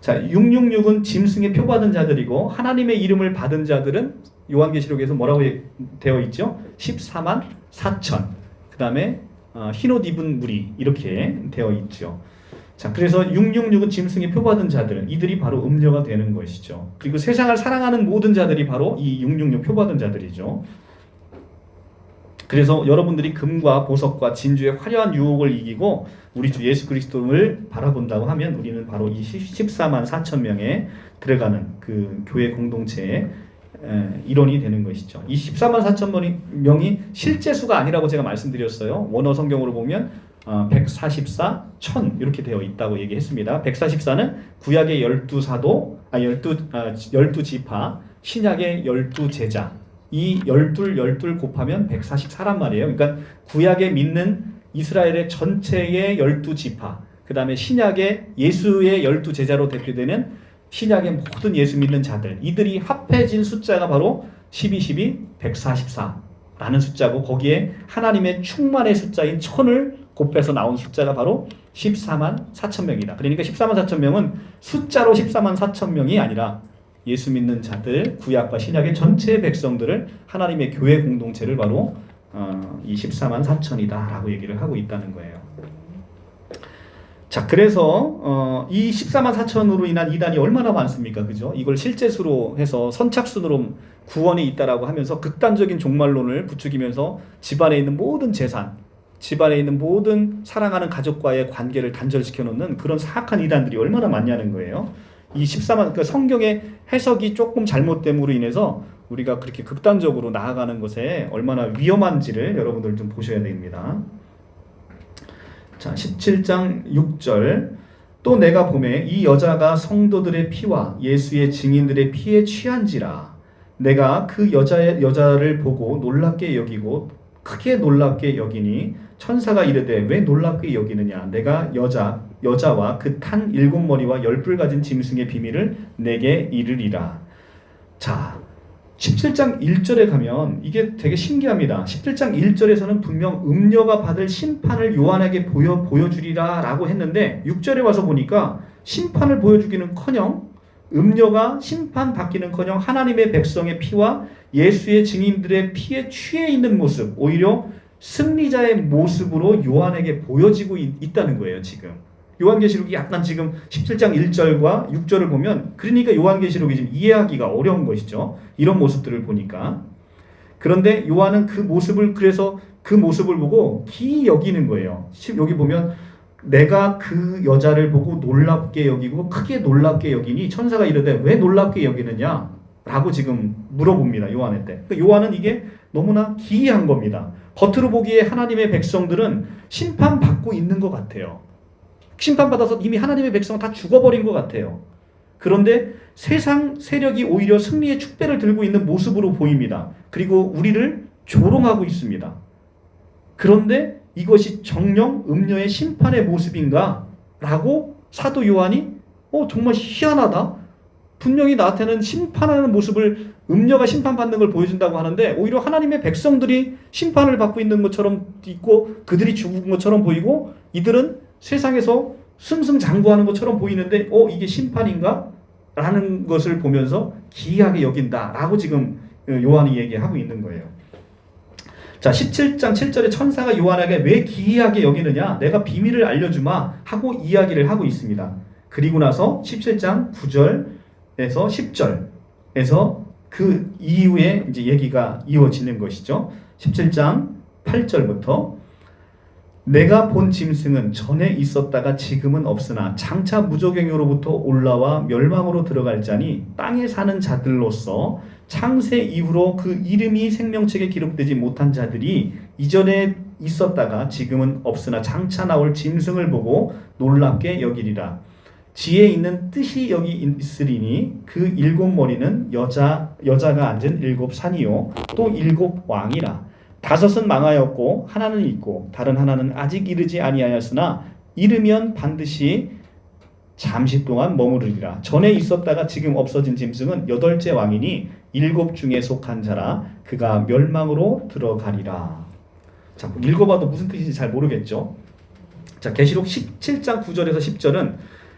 자, 666은 짐승의 표받은 자들이고 하나님의 이름을 받은 자들은 요한계시록에서 뭐라고 되어 있죠? 14만 4천. 그 다음에 흰옷 입은 무리 이렇게 되어 있죠. 자, 그래서 666은 짐승의 표받은 자들, 이들이 바로 음녀가 되는 것이죠. 그리고 세상을 사랑하는 모든 자들이 바로 이 666 표받은 자들이죠. 그래서 여러분들이 금과 보석과 진주의 화려한 유혹을 이기고 우리 주 예수 그리스도를 바라본다고 하면 우리는 바로 이 14만 4천 명에 들어가는 그 교회 공동체의 일원이 되는 것이죠. 이 14만 4천 명이 실제 수가 아니라고 제가 말씀드렸어요. 원어 성경으로 보면 144, 1000 이렇게 되어 있다고 얘기했습니다. 144는 구약의 12사도, 12지파, 신약의 12제자. 이 12 곱하면 144란 말이에요. 그러니까 구약에 믿는 이스라엘의 전체의 12지파, 그 다음에 신약의 예수의 12제자로 대표되는 신약의 모든 예수 믿는 자들, 이들이 합해진 숫자가 바로 12, 12, 144라는 숫자고 거기에 하나님의 충만의 숫자인 1000을 곱해서 나온 숫자가 바로 14만 4천 명이다. 그러니까 14만 4천 명은 숫자로 14만 4천 명이 아니라 예수 믿는 자들, 구약과 신약의 전체 백성들을 하나님의 교회 공동체를 바로 이 14만 4천이다 라고 얘기를 하고 있다는 거예요. 자, 그래서 이 14만 4천으로 인한 이단이 얼마나 많습니까? 그죠? 이걸 실제수로 해서 선착순으로 구원이 있다라고 하면서 극단적인 종말론을 부추기면서 집안에 있는 모든 재산, 집안에 있는 모든 사랑하는 가족과의 관계를 단절시켜 놓는 그런 사악한 이단들이 얼마나 많냐는 거예요. 이 14만, 그러니까 성경의 해석이 조금 잘못됨으로 인해서 우리가 그렇게 극단적으로 나아가는 것에 얼마나 위험한지를 여러분들 좀 보셔야 됩니다. 자, 17장 6절. 또 내가 보매 이 여자가 성도들의 피와 예수의 증인들의 피에 취한지라. 내가 그 여자를 보고 놀랍게 여기고 크게 놀랍게 여기니 천사가 이르되 왜 놀랍게 여기느냐. 내가 여자와 그 탄 7머리와 10뿔 가진 짐승의 비밀을 내게 이르리라. 자, 17장 1절에 가면 이게 되게 신기합니다. 17장 1절에서는 분명 음녀가 받을 심판을 요한에게 보여주리라 라고 했는데 6절에 와서 보니까 심판을 보여주기는커녕 음녀가 심판받기는커녕 하나님의 백성의 피와 예수의 증인들의 피에 취해 있는 모습, 오히려 승리자의 모습으로 요한에게 보여지고 있다는 거예요. 지금 요한계시록이 약간 지금 17장 1절과 6절을 보면 그러니까 요한계시록이 지금 이해하기가 어려운 것이죠. 이런 모습들을 보니까. 그런데 요한은 그래서 그 모습을 보고 기이 여기는 거예요. 여기 보면 내가 그 여자를 보고 놀랍게 여기고 크게 놀랍게 여기니 천사가 이르되 왜 놀랍게 여기느냐. 라고 지금 물어봅니다. 요한한테. 그러니까 요한은 이게 너무나 기이한 겁니다. 겉으로 보기에 하나님의 백성들은 심판받고 있는 것 같아요. 심판받아서 이미 하나님의 백성은 다 죽어버린 것 같아요. 그런데 세상 세력이 오히려 승리의 축배를 들고 있는 모습으로 보입니다. 그리고 우리를 조롱하고 있습니다. 그런데 이것이 정령 음녀의 심판의 모습인가? 라고 사도 요한이 정말 희한하다. 분명히 나한테는 심판하는 모습을 음녀가 심판받는 걸 보여준다고 하는데 오히려 하나님의 백성들이 심판을 받고 있는 것처럼 있고 그들이 죽은 것처럼 보이고 이들은 세상에서 승승장구하는 것처럼 보이는데 이게 심판인가? 라는 것을 보면서 기이하게 여긴다라고 지금 요한이 얘기하고 있는 거예요. 자, 17장 7절에 천사가 요한에게 왜 기이하게 여기느냐? 내가 비밀을 알려주마 하고 이야기를 하고 있습니다. 그리고 나서 17장 9절에서 10절에서 그 이후에 이제 얘기가 이어지는 것이죠. 17장 8절부터 내가 본 짐승은 전에 있었다가 지금은 없으나 장차 무저갱으로부터 올라와 멸망으로 들어갈 자니 땅에 사는 자들로서 창세 이후로 그 이름이 생명책에 기록되지 못한 자들이 이전에 있었다가 지금은 없으나 장차 나올 짐승을 보고 놀랍게 여기리라. 지혜 있는 뜻이 여기 있으리니 그 일곱 머리는 여자가 앉은 일곱 산이요 또 일곱 왕이라. 다섯은 망하였고 하나는 있고 다른 하나는 아직 이르지 아니하였으나 이르면 반드시 잠시 동안 머무르리라. 전에 있었다가 지금 없어진 짐승은 여덟째 왕이니 일곱 중에 속한 자라. 그가 멸망으로 들어가리라. 자, 읽어봐도 무슨 뜻인지 잘 모르겠죠. 자, 계시록 17장 9절에서 10절은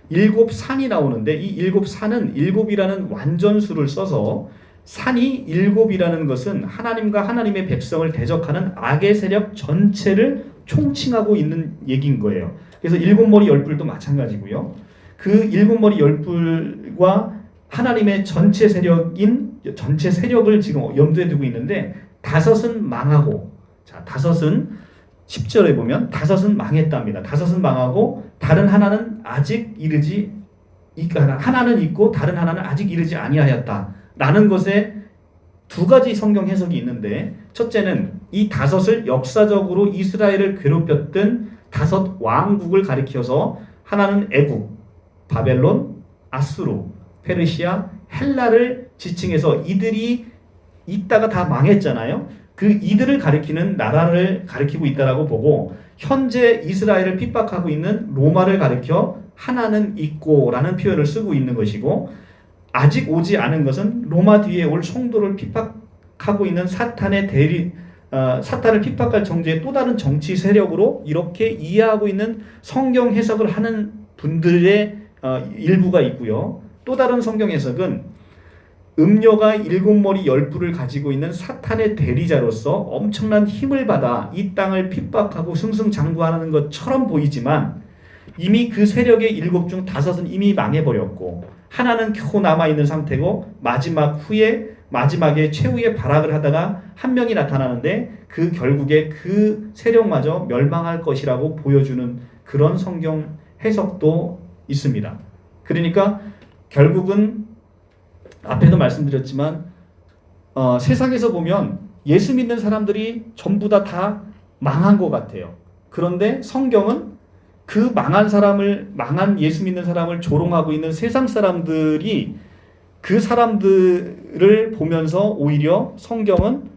일곱 산이 나오는데 이 일곱 산은 일곱이라는 완전수를 써서 산이 일곱이라는 것은 하나님과 하나님의 백성을 대적하는 악의 세력 전체를 총칭하고 있는 얘기인 거예요. 그래서 일곱 머리 열뿔도 마찬가지고요. 그 일곱 머리 열뿔과 하나님의 전체 세력을 지금 염두에 두고 있는데 다섯은 망하고, 자, 다섯은 10절에 보면 다섯은 망했답니다. 다섯은 망하고 다른 하나는 아직 이르지, 하나는 있고 다른 하나는 아직 이르지 아니하였다. 라는 것에 두 가지 성경 해석이 있는데 첫째는 이 다섯을 역사적으로 이스라엘을 괴롭혔던 다섯 왕국을 가리켜서 하나는 애국, 바벨론, 아수르, 페르시아, 헬라를 지칭해서 이들이 있다가 다 망했잖아요. 그 이들을 가리키는 나라를 가리키고 있다라고 보고 현재 이스라엘을 핍박하고 있는 로마를 가리켜 하나는 있고 라는 표현을 쓰고 있는 것이고 아직 오지 않은 것은 로마 뒤에 올 성도를 핍박하고 있는 사탄을 핍박할 정도의 또 다른 정치 세력으로 이렇게 이해하고 있는 성경 해석을 하는 분들의 일부가 있고요. 또 다른 성경 해석은 음녀가 일곱 머리 열뿔을 가지고 있는 사탄의 대리자로서 엄청난 힘을 받아 이 땅을 핍박하고 승승장구하는 것처럼 보이지만 이미 그 세력의 일곱 중 다섯은 이미 망해버렸고 하나는 겨우 남아있는 상태고 마지막에 최후의 발악을 하다가 한 명이 나타나는데 그 결국에 그 세력마저 멸망할 것이라고 보여주는 그런 성경 해석도 있습니다. 그러니까 결국은 앞에도 말씀드렸지만 세상에서 보면 예수 믿는 사람들이 전부 다 망한 것 같아요. 그런데 성경은 그 망한 예수 믿는 사람을 조롱하고 있는 세상 사람들이 그 사람들을 보면서 오히려 성경은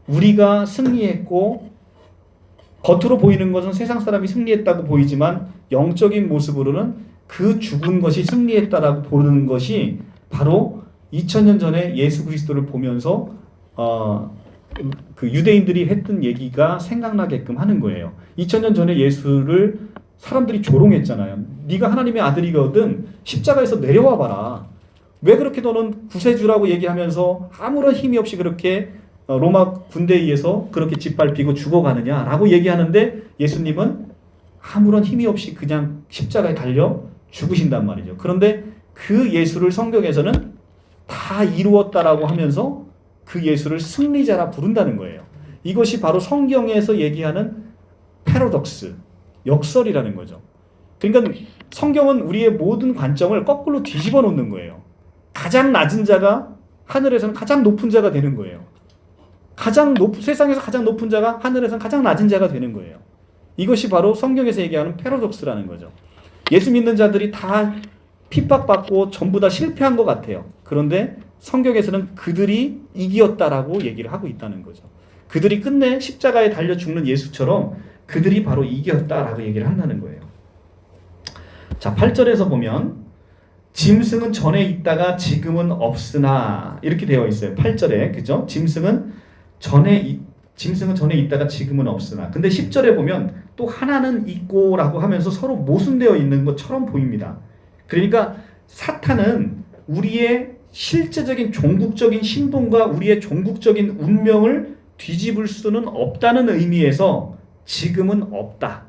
우리가 승리했고 겉으로 보이는 것은 세상 사람이 승리했다고 보이지만 영적인 모습으로는 그 죽은 것이 승리했다라고 보는 것이 바로 2000년 전에 예수 그리스도를 보면서 그 유대인들이 했던 얘기가 생각나게끔 하는 거예요. 2000년 전에 예수를 사람들이 조롱했잖아요. 네가 하나님의 아들이거든 십자가에서 내려와 봐라. 왜 그렇게 너는 구세주라고 얘기하면서 아무런 힘이 없이 그렇게 로마 군대에 의해서 그렇게 짓밟히고 죽어가느냐라고 얘기하는데 예수님은 아무런 힘이 없이 그냥 십자가에 달려 죽으신단 말이죠. 그런데 그 예수를 성경에서는 다 이루었다라고 하면서 그 예수를 승리자라 부른다는 거예요. 이것이 바로 성경에서 얘기하는 패러독스, 역설이라는 거죠. 그러니까 성경은 우리의 모든 관점을 거꾸로 뒤집어 놓는 거예요. 가장 낮은 자가 하늘에서는 가장 높은 자가 되는 거예요. 세상에서 가장 높은 자가 하늘에서는 가장 낮은 자가 되는 거예요. 이것이 바로 성경에서 얘기하는 패러독스라는 거죠. 예수 믿는 자들이 다 핍박받고 전부 다 실패한 것 같아요. 그런데 성경에서는 그들이 이겼다라고 얘기를 하고 있다는 거죠. 그들이 끝내 십자가에 달려 죽는 예수처럼 그들이 바로 이겼다라고 얘기를 한다는 거예요. 자, 8절에서 보면 짐승은 전에 있다가 지금은 없으나 이렇게 되어 있어요. 8절에 그죠? 짐승은 전에 있다가 지금은 없으나. 근데 10절에 보면 또 하나는 있고라고 하면서 서로 모순되어 있는 것처럼 보입니다. 그러니까 사탄은 우리의 실제적인 종국적인 신분과 우리의 종국적인 운명을 뒤집을 수는 없다는 의미에서 지금은 없다.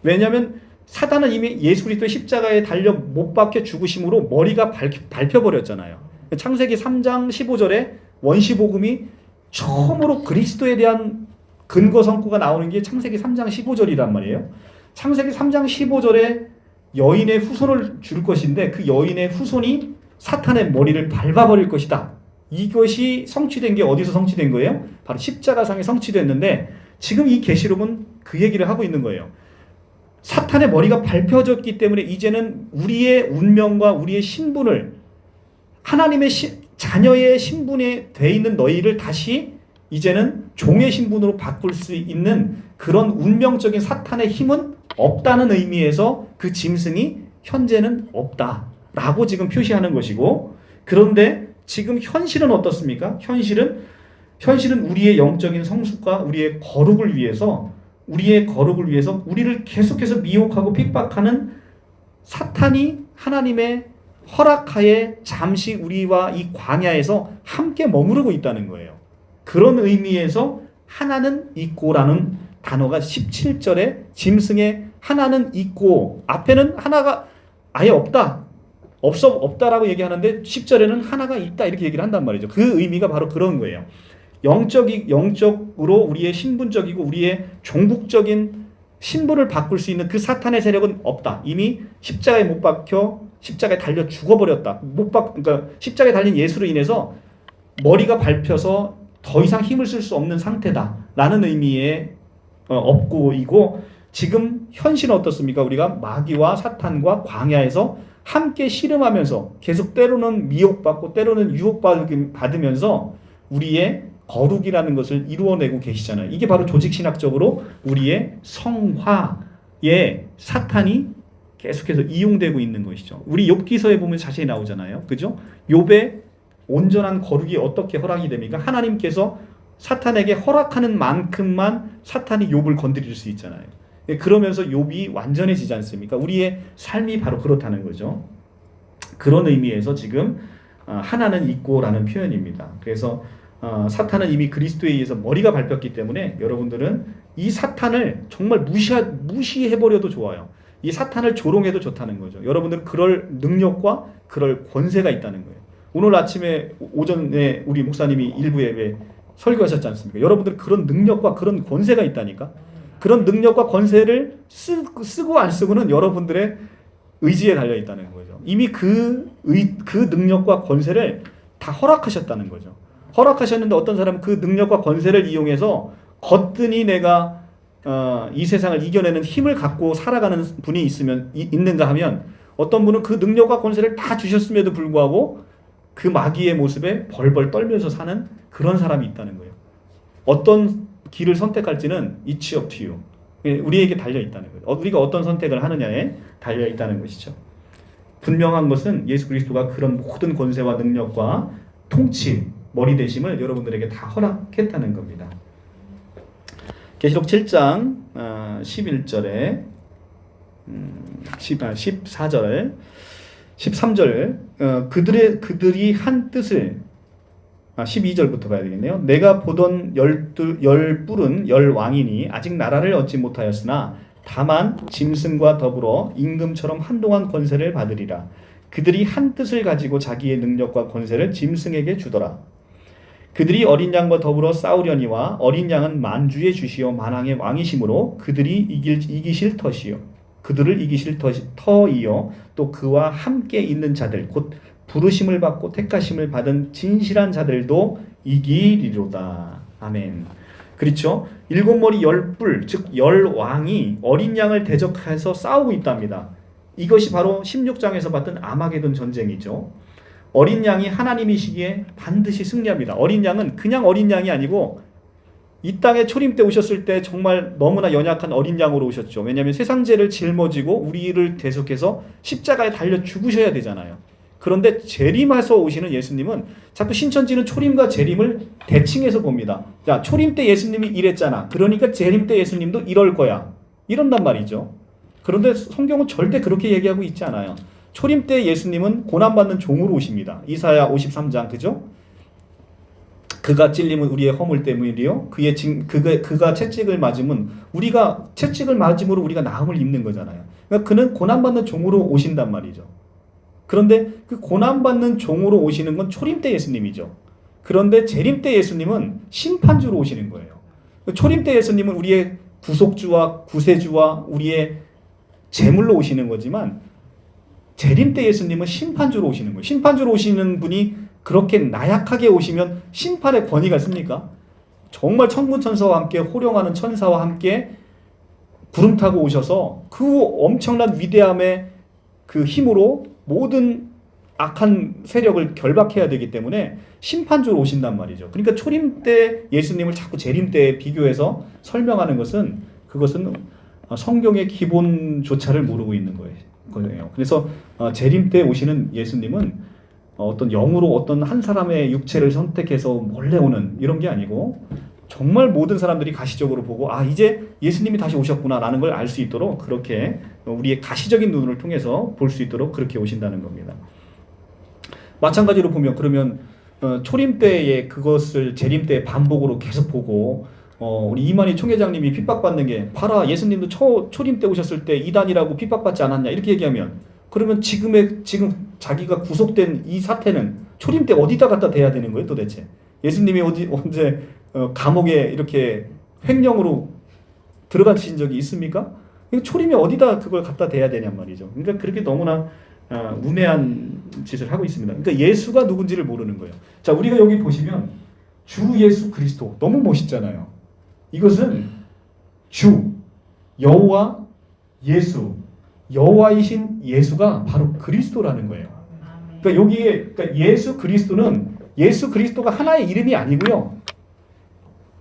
왜냐하면 사탄은 이미 예수 그리스도의 십자가에 달려 못 박혀 죽으심으로 머리가 밟혀버렸잖아요. 창세기 3장 15절에 원시복음이 처음으로 그리스도에 대한 근거 성구가 나오는 게 창세기 3장 15절이란 말이에요. 창세기 3장 15절에 여인의 후손을 줄 것인데 그 여인의 후손이 사탄의 머리를 밟아버릴 것이다. 이것이 성취된 게 어디서 성취된 거예요? 바로 십자가상에 성취됐는데 지금 이 계시록은 그 얘기를 하고 있는 거예요. 사탄의 머리가 밟혀졌기 때문에 이제는 우리의 운명과 우리의 신분을 하나님의 자녀의 신분에 돼 있는 너희를 다시 이제는 종의 신분으로 바꿀 수 있는 그런 운명적인 사탄의 힘은 없다는 의미에서 그 짐승이 현재는 없다라고 지금 표시하는 것이고, 그런데 지금 현실은 어떻습니까? 현실은 우리의 영적인 성숙과 우리의 거룩을 위해서 우리를 계속해서 미혹하고 핍박하는 사탄이 하나님의 허락하에 잠시 우리와 이 광야에서 함께 머무르고 있다는 거예요. 그런 의미에서 하나는 있고라는 단어가 17절에 짐승의 하나는 있고, 앞에는 하나가 아예 없다라고 얘기하는데 10절에는 하나가 있다 이렇게 얘기를 한단 말이죠. 그 의미가 바로 그런 거예요. 영적으로 우리의 신분적이고 우리의 종국적인 신분을 바꿀 수 있는 그 사탄의 세력은 없다. 이미 십자가에 못 박혀 십자가에 달려 죽어버렸다. 그러니까 십자가에 달린 예수로 인해서 머리가 밟혀서 더 이상 힘을 쓸 수 없는 상태다라는 의미의 없고이고, 지금 현실은 어떻습니까? 우리가 마귀와 사탄과 광야에서 함께 씨름하면서 계속 때로는 미혹받고 때로는 유혹받으면서 우리의 거룩이라는 것을 이루어내고 계시잖아요. 이게 바로 조직신학적으로 우리의 성화에 사탄이 계속해서 이용되고 있는 것이죠. 우리 욥기서에 보면 자세히 나오잖아요. 그죠? 욥의 온전한 거룩이 어떻게 허락이 됩니까? 하나님께서 사탄에게 허락하는 만큼만 사탄이 욥을 건드릴 수 있잖아요. 그러면서 욥이 완전해지지 않습니까? 우리의 삶이 바로 그렇다는 거죠. 그런 의미에서 지금 하나는 있고라는 표현입니다. 그래서 사탄은 이미 그리스도에 의해서 머리가 밟혔기 때문에 여러분들은 이 사탄을 정말 무시해버려도 좋아요. 이 사탄을 조롱해도 좋다는 거죠. 여러분들은 그럴 능력과 그럴 권세가 있다는 거예요. 오늘 아침에 오전에 우리 목사님이 일부 예배 설교하셨지 않습니까? 여러분들 그런 능력과 그런 권세가 있다니까. 그런 능력과 권세를 쓰고 안 쓰고는 여러분들의 의지에 달려 있다는 거죠. 이미 그 능력과 권세를 다 허락하셨다는 거죠. 허락하셨는데 어떤 사람은 그 능력과 권세를 이용해서 거뜬히 내가 이 세상을 이겨내는 힘을 갖고 살아가는 분이 있는가 하면, 어떤 분은 그 능력과 권세를 다 주셨음에도 불구하고 그 마귀의 모습에 벌벌 떨면서 사는 그런 사람이 있다는 거예요. 어떤 길을 선택할지는 it's up to you. 우리에게 달려 있다는 거예요. 우리가 어떤 선택을 하느냐에 달려 있다는 것이죠. 분명한 것은 예수 그리스도가 그런 모든 권세와 능력과 통치, 머리 대심을 여러분들에게 다 허락했다는 겁니다. 계시록 7장 11절에 14절 13절 그들이 한 뜻을 12절부터 봐야 되겠네요. 내가 보던 열 뿔은 열 왕이니 아직 나라를 얻지 못하였으나 다만 짐승과 더불어 임금처럼 한동안 권세를 받으리라. 그들이 한 뜻을 가지고 자기의 능력과 권세를 짐승에게 주더라. 그들이 어린 양과 더불어 싸우려니와 어린 양은 만주의 주시요 만왕의 왕이시므로 그들이 이기실 터시요. 그들을 이기실 터이요 또 그와 함께 있는 자들 곧 부르심을 받고 택하심을 받은 진실한 자들도 이기리로다. 아멘. 그렇죠? 일곱 머리 열 뿔, 즉 열 왕이 어린 양을 대적해서 싸우고 있답니다. 이것이 바로 16장에서 봤던 아마게돈 전쟁이죠. 어린 양이 하나님이시기에 반드시 승리합니다. 어린 양은 그냥 어린 양이 아니고 이 땅에 초림 때 오셨을 때 정말 너무나 연약한 어린 양으로 오셨죠. 왜냐하면 세상 죄를 짊어지고 우리를 대속해서 십자가에 달려 죽으셔야 되잖아요. 그런데 재림해서 오시는 예수님은 자꾸 신천지는 초림과 재림을 대칭해서 봅니다. 자, 초림 때 예수님이 이랬잖아. 그러니까 재림 때 예수님도 이럴 거야. 이런단 말이죠. 그런데 성경은 절대 그렇게 얘기하고 있지 않아요. 초림 때 예수님은 고난받는 종으로 오십니다. 이사야 53장, 그죠? 그가 찔림은 우리의 허물 때문이요. 그가 채찍을 맞으면 우리가 채찍을 맞음으로 우리가 나음을 입는 거잖아요. 그러니까 그는 고난받는 종으로 오신단 말이죠. 그런데 그 고난받는 종으로 오시는 건 초림 때 예수님이죠. 그런데 재림 때 예수님은 심판주로 오시는 거예요. 초림 때 예수님은 우리의 구속주와 구세주와 우리의 제물로 오시는 거지만 재림 때 예수님은 심판주로 오시는 거예요. 심판주로 오시는 분이 그렇게 나약하게 오시면 심판의 권위가 있습니까? 정말 천군천사와 함께 호령하는 천사와 함께 구름 타고 오셔서 그 엄청난 위대함의 그 힘으로 모든 악한 세력을 결박해야 되기 때문에 심판주로 오신단 말이죠. 그러니까 초림 때 예수님을 자꾸 재림 때에 비교해서 설명하는 것은 그것은 성경의 기본조차를 모르고 있는 거예요. 그래서 재림 때 오시는 예수님은 어떤 영으로 어떤 한 사람의 육체를 선택해서 몰래 오는 이런 게 아니고 정말 모든 사람들이 가시적으로 보고 아 이제 예수님이 다시 오셨구나라는 걸 알 수 있도록 그렇게 우리의 가시적인 눈을 통해서 볼 수 있도록 그렇게 오신다는 겁니다. 마찬가지로 보면 그러면 초림 때에 그것을 재림 때 반복으로 계속 보고 우리 이만희 총회장님이 핍박받는 게 봐라 예수님도 초림 때 오셨을 때 이단이라고 핍박받지 않았냐 이렇게 얘기하면 그러면 지금 자기가 구속된 이 사태는 초림 때 어디다 갖다 대야 되는 거예요 도대체? 예수님이 언제 감옥에 이렇게 횡령으로 들어가신 적이 있습니까? 초림이 어디다 그걸 갖다 대야 되냔 말이죠. 그러니까 그렇게 너무나 우매한 짓을 하고 있습니다. 그러니까 예수가 누군지를 모르는 거예요. 자, 우리가 여기 보시면 주 예수 그리스도 너무 멋있잖아요. 이것은 주 여호와 예수 여호와이신 예수가 바로 그리스도라는 거예요. 그러니까 여기에 그러니까 예수 그리스도가 하나의 이름이 아니고요.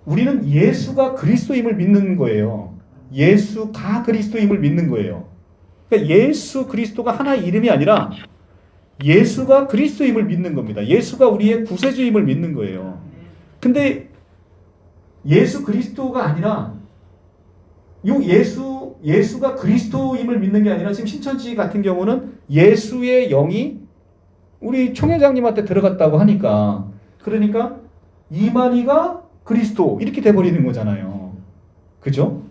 우리는 예수가 그리스도임을 믿는 거예요. 예수가 그리스도임을 믿는 거예요. 그러니까 예수 그리스도가 하나의 이름이 아니라 예수가 그리스도임을 믿는 겁니다. 예수가 우리의 구세주임을 믿는 거예요. 근데 예수 그리스도가 아니라 예수가 그리스도임을 믿는 게 아니라 지금 신천지 같은 경우는 예수의 영이 우리 총회장님한테 들어갔다고 하니까 그러니까 이만희가 그리스도 이렇게 돼버리는 거잖아요. 그죠?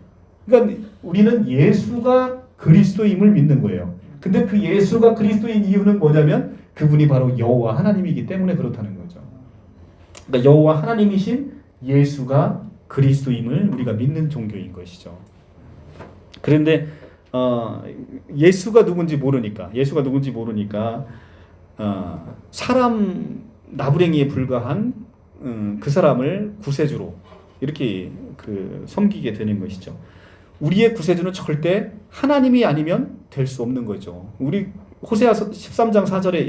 그러니까 우리는 예수가 그리스도임을 믿는 거예요. 근데 그 예수가 그리스도인 이유는 뭐냐면 그분이 바로 여호와 하나님이기 때문에 그렇다는 거죠. 그러니까 여호와 하나님이신 예수가 그리스도임을 우리가 믿는 종교인 것이죠. 그런데 예수가 누군지 모르니까 사람 나부랭이에 불과한 그 사람을 구세주로 이렇게 섬기게 되는 것이죠. 우리의 구세주는 절대 하나님이 아니면 될 수 없는 거죠. 우리 호세아 13장 4절에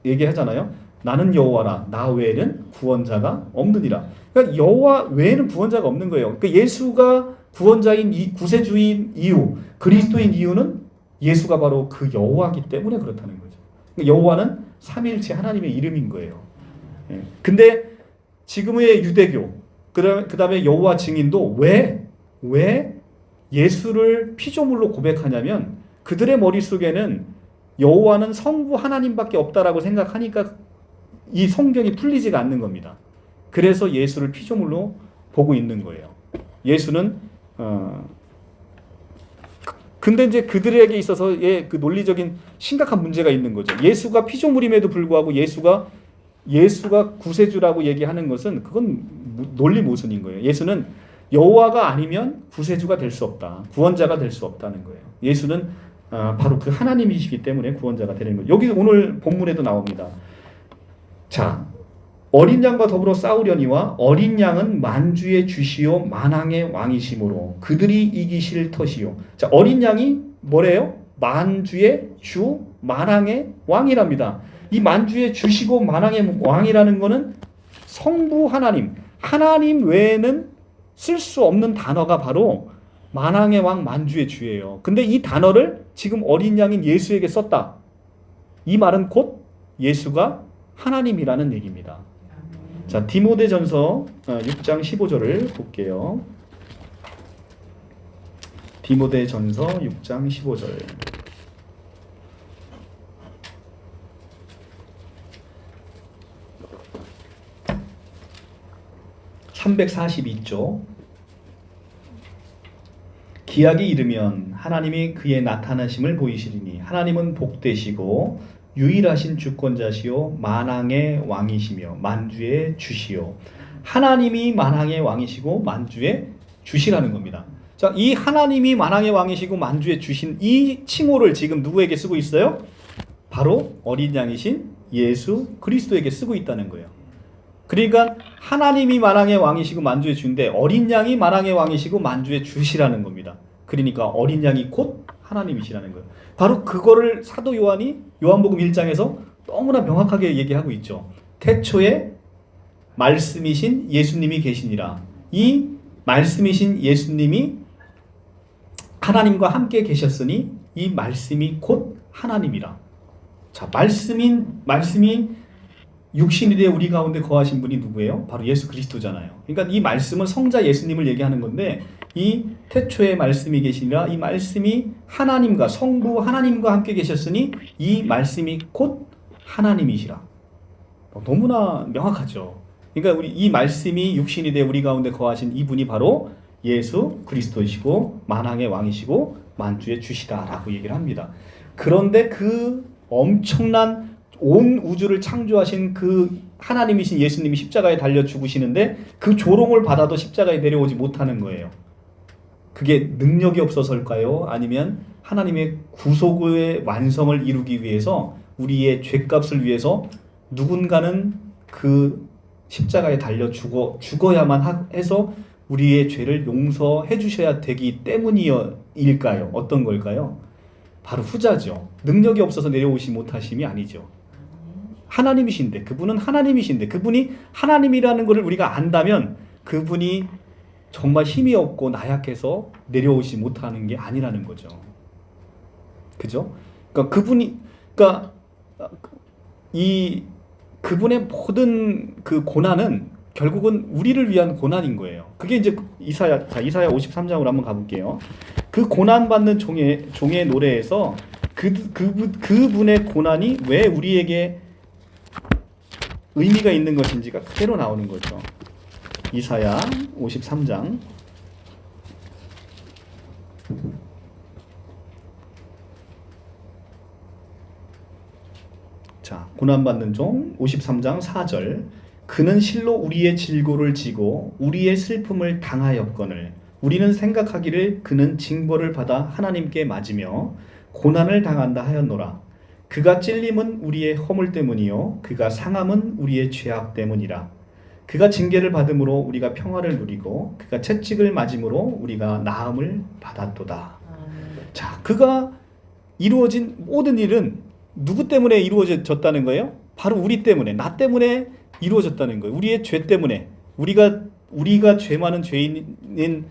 얘기하잖아요. 나는 여호와라 나 외에는 구원자가 없느니라. 그러니까 여호와 외에는 구원자가 없는 거예요. 그러니까 예수가 구원자인 구세주인 이유, 그리스도인 이유는 예수가 바로 그 여호와이기 때문에 그렇다는 거죠. 그러니까 여호와는 삼위일체 하나님의 이름인 거예요. 근데 지금의 유대교, 그다음에 여호와 증인도 왜 예수를 피조물로 고백하냐면 그들의 머릿속에는 여호와는 성부 하나님밖에 없다라고 생각하니까 이 성경이 풀리지가 않는 겁니다. 그래서 예수를 피조물로 보고 있는 거예요. 예수는 근데 이제 그들에게 있어서의 그 논리적인 심각한 문제가 있는 거죠. 예수가 피조물임에도 불구하고 예수가 구세주라고 얘기하는 것은 그건 논리 모순인 거예요. 예수는 여호와가 아니면 구세주가 될 수 없다. 구원자가 될 수 없다는 거예요. 예수는 바로 그 하나님이시기 때문에 구원자가 되는 거예요. 여기 오늘 본문에도 나옵니다. 자, 어린 양과 더불어 싸우려니와 어린 양은 만주의 주시요 만왕의 왕이시므로 그들이 이기실 터시요. 자, 어린 양이 뭐래요? 만주의 주, 만왕의 왕이랍니다. 이 만주의 주시고 만왕의 왕이라는 거는 성부 하나님, 하나님 외에는 쓸 수 없는 단어가 바로 만왕의 왕, 만주의 주예요. 근데 이 단어를 지금 어린 양인 예수에게 썼다. 이 말은 곧 예수가 하나님이라는 얘기입니다. 자, 디모데전서 6장 15절을 볼게요. 디모데전서 6장 15절. 342조. 기약이 이르면 하나님이 그의 나타나심을 보이시리니 하나님은 복되시고 유일하신 주권자시요 만왕의 왕이시며 만주의 주시요. 하나님이 만왕의 왕이시고 만주의 주시라는 겁니다. 자, 이 하나님이 만왕의 왕이시고 만주의 주신 이 칭호를 지금 누구에게 쓰고 있어요? 바로 어린 양이신 예수 그리스도에게 쓰고 있다는 거예요. 그러니까 하나님이 만왕의 왕이시고 만주의 주인데 어린 양이 만왕의 왕이시고 만주의 주시라는 겁니다. 그러니까 어린 양이 곧 하나님이시라는 거예요. 바로 그거를 사도 요한이 요한복음 1장에서 너무나 명확하게 얘기하고 있죠. 태초에 말씀이신 예수님이 계시니라. 이 말씀이신 예수님이 하나님과 함께 계셨으니 이 말씀이 곧 하나님이라. 자, 말씀이 육신이 되어 우리 가운데 거하신 분이 누구예요? 바로 예수 그리스도잖아요. 그러니까 이 말씀은 성자 예수님을 얘기하는 건데 이 태초에 말씀이 계시니라 이 말씀이 하나님과 성부 하나님과 함께 계셨으니 이 말씀이 곧 하나님이시라. 너무나 명확하죠. 그러니까 우리 이 말씀이 육신이 되어 우리 가운데 거하신 이분이 바로 예수 그리스도이시고 만왕의 왕이시고 만주의 주시다라고 얘기를 합니다. 그런데 그 엄청난 온 우주를 창조하신 그 하나님이신 예수님이 십자가에 달려 죽으시는데 그 조롱을 받아도 십자가에 내려오지 못하는 거예요. 그게 능력이 없어서일까요? 아니면 하나님의 구속의 완성을 이루기 위해서 우리의 죄값을 위해서 누군가는 그 십자가에 달려 죽어야만 해서 우리의 죄를 용서해 주셔야 되기 때문일까요? 어떤 걸까요? 바로 후자죠. 능력이 없어서 내려오시 못하심이 아니죠. 하나님이신데 그분은 하나님이신데 그분이 하나님이라는 것을 우리가 안다면 그분이 정말 힘이 없고 나약해서 내려오지 못하는 게 아니라는 거죠. 그죠? 그러니까 그분의 모든 그 고난은 결국은 우리를 위한 고난인 거예요. 그게 이제 이사야 53장으로 한번 가볼게요. 그 고난받는 종의 노래에서 그분의 고난이 왜 우리에게 의미가 있는 것인지가 그대로 나오는 거죠. 이사야 53장 자, 고난받는 종 53장 4절 그는 실로 우리의 질고를 지고 우리의 슬픔을 당하였거늘 우리는 생각하기를 그는 징벌을 받아 하나님께 맞으며 고난을 당한다 하였노라. 그가 찔림은 우리의 허물 때문이요 그가 상함은 우리의 죄악 때문이라. 그가 징계를 받음으로 우리가 평화를 누리고 그가 채찍을 맞음으로 우리가 나음을 받았도다. 자, 그가 이루어진 모든 일은 누구 때문에 이루어졌다는 거예요? 바로 우리 때문에, 나 때문에 이루어졌다는 거예요. 우리의 죄 때문에, 우리가 죄 많은 죄인인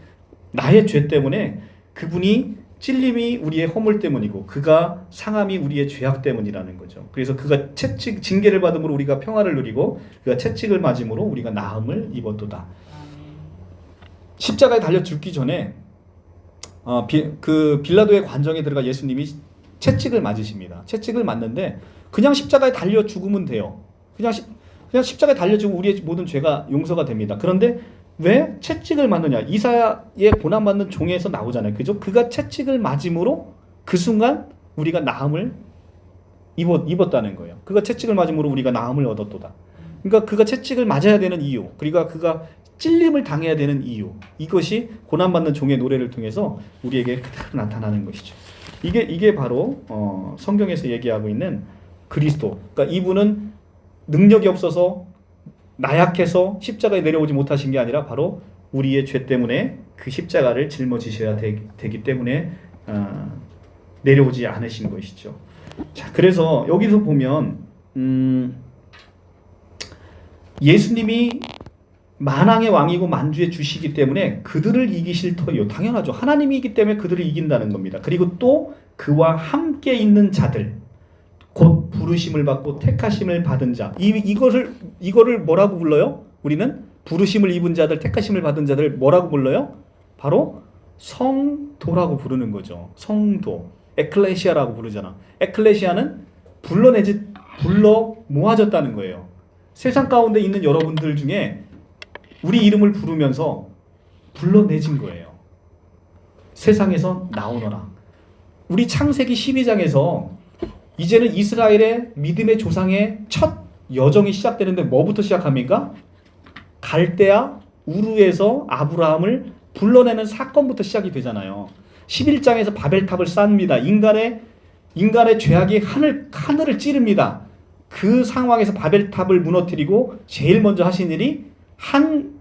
나의 죄 때문에 그분이 찔림이 우리의 허물 때문이고 그가 상함이 우리의 죄악 때문이라는 거죠. 그래서 그가 징계를 받음으로 우리가 평화를 누리고 그가 채찍을 맞음으로 우리가 나음을 입었도다. 십자가에 달려 죽기 전에 그 빌라도의 관정에 들어가 예수님이 채찍을 맞으십니다. 채찍을 맞는데 그냥 십자가에 달려 죽으면 돼요. 그냥 십자가에 달려 죽으면 우리의 모든 죄가 용서가 됩니다. 그런데 왜 채찍을 맞느냐? 이사야의 고난받는 종에서 나오잖아요. 그죠? 그가 채찍을 맞음으로 그 순간 우리가 나음을 입었다는 거예요. 그가 채찍을 맞음으로 우리가 나음을 얻었도다. 그러니까 그가 채찍을 맞아야 되는 이유, 그리고 그가 찔림을 당해야 되는 이유, 이것이 고난받는 종의 노래를 통해서 우리에게 그대로 나타나는 것이죠. 이게 바로 성경에서 얘기하고 있는 그리스도. 그러니까 이분은 능력이 없어서 나약해서 십자가에 내려오지 못하신 게 아니라 바로 우리의 죄 때문에 그 십자가를 짊어지셔야 되기 때문에 내려오지 않으신 것이죠. 자, 그래서 여기서 보면 예수님이 만왕의 왕이고 만주의 주시기 때문에 그들을 이기실 터이요. 당연하죠. 하나님이기 때문에 그들을 이긴다는 겁니다. 그리고 또 그와 함께 있는 자들, 곧 부르심을 받고 택하심을 받은 자. 이거를 뭐라고 불러요? 우리는 부르심을 입은 자들, 택하심을 받은 자들 뭐라고 불러요? 바로 성도라고 부르는 거죠. 성도. 에클레시아라고 부르잖아. 에클레시아는 불러 모아졌다는 거예요. 세상 가운데 있는 여러분들 중에 우리 이름을 부르면서 불러내진 거예요. 세상에서 나오너라. 우리 창세기 12장에서 이제는 이스라엘의 믿음의 조상의 첫 여정이 시작되는데 뭐부터 시작합니까? 갈대아 우르에서 아브라함을 불러내는 사건부터 시작이 되잖아요. 11장에서 바벨탑을 쌓습니다. 인간의 죄악이 하늘을 찌릅니다. 그 상황에서 바벨탑을 무너뜨리고 제일 먼저 하신 일이 한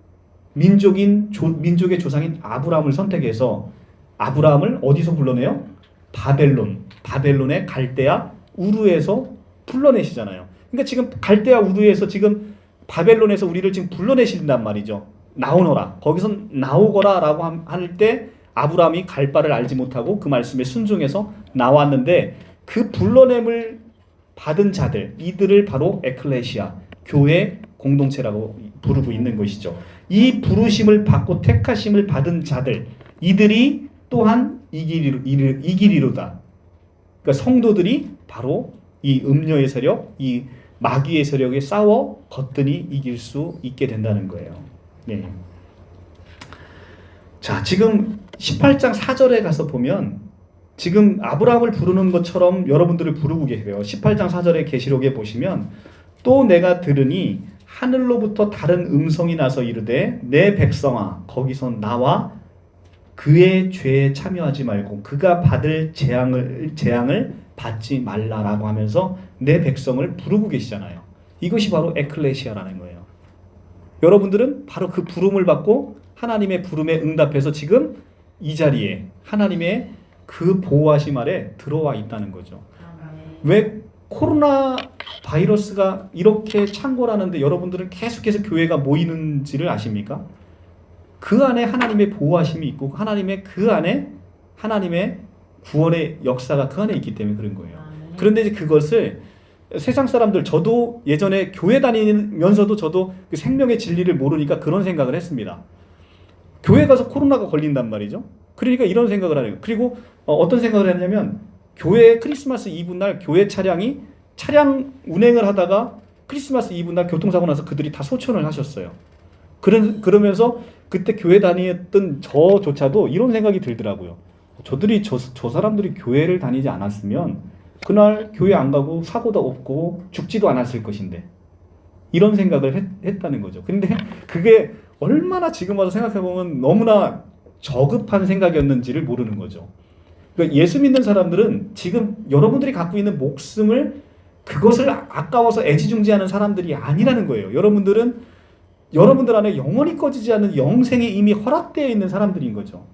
민족의 조상인 아브라함을 선택해서 아브라함을 어디서 불러내요? 바벨론의 갈대아 우르에서 불러내시잖아요. 그러니까 지금 갈대아 우르에서 지금 바벨론에서 우리를 지금 불러내신단 말이죠. 나오너라. 거기서 나오거라 라고 할 때 아브라함이 갈 바를 알지 못하고 그 말씀에 순종해서 나왔는데 그 불러냄을 받은 자들, 이들을 바로 에클레시아, 교회 공동체라고 부르고 있는 것이죠. 이 부르심을 받고 택하심을 받은 자들, 이들이 또한 이기리로다. 그러니까 성도들이 바로 이 음녀의 세력, 이 마귀의 세력에 싸워 거뜬히 이길 수 있게 된다는 거예요. 네. 자, 지금 18장 4절에 가서 보면 지금 아브라함을 부르는 것처럼 여러분들을 부르고 계세요. 18장 4절의 계시록에 보시면 또 내가 들으니 하늘로부터 다른 음성이 나서 이르되 내 백성아 거기서 나와 그의 죄에 참여하지 말고 그가 받을 재앙을 받지 말라라고 하면서 내 백성을 부르고 계시잖아요. 이것이 바로 에클레시아라는 거예요. 여러분들은 바로 그 부름을 받고 하나님의 부름에 응답해서 지금 이 자리에 하나님의 그 보호하심 아래 들어와 있다는 거죠. 왜 코로나 바이러스가 이렇게 창궐하는데 여러분들은 계속해서 교회가 모이는지를 아십니까? 그 안에 하나님의 보호하심이 있고 하나님의 그 안에 하나님의 구원의 역사가 그 안에 있기 때문에 그런 거예요. 그런데 이제 그것을 세상 사람들, 저도 예전에 교회 다니면서도 저도 그 생명의 진리를 모르니까 그런 생각을 했습니다. 교회 가서 코로나가 걸린단 말이죠. 그러니까 이런 생각을 하는 거예요. 그리고 어떤 생각을 했냐면 교회 크리스마스 이브 날 교회 차량 운행을 하다가 크리스마스 이브 날 교통사고 나서 그들이 다 소천을 하셨어요. 그러면서 그때 교회 다녔던 저조차도 이런 생각이 들더라고요. 저 사람들이 교회를 다니지 않았으면 그날 교회 안 가고 사고도 없고 죽지도 않았을 것인데 이런 생각을 했다는 거죠. 근데 그게 얼마나 지금 와서 생각해보면 너무나 저급한 생각이었는지를 모르는 거죠. 그러니까 예수 믿는 사람들은 지금 여러분들이 갖고 있는 목숨을 그것을 아까워서 애지중지하는 사람들이 아니라는 거예요. 여러분들 안에 영원히 꺼지지 않는 영생이 이미 허락되어 있는 사람들인 거죠.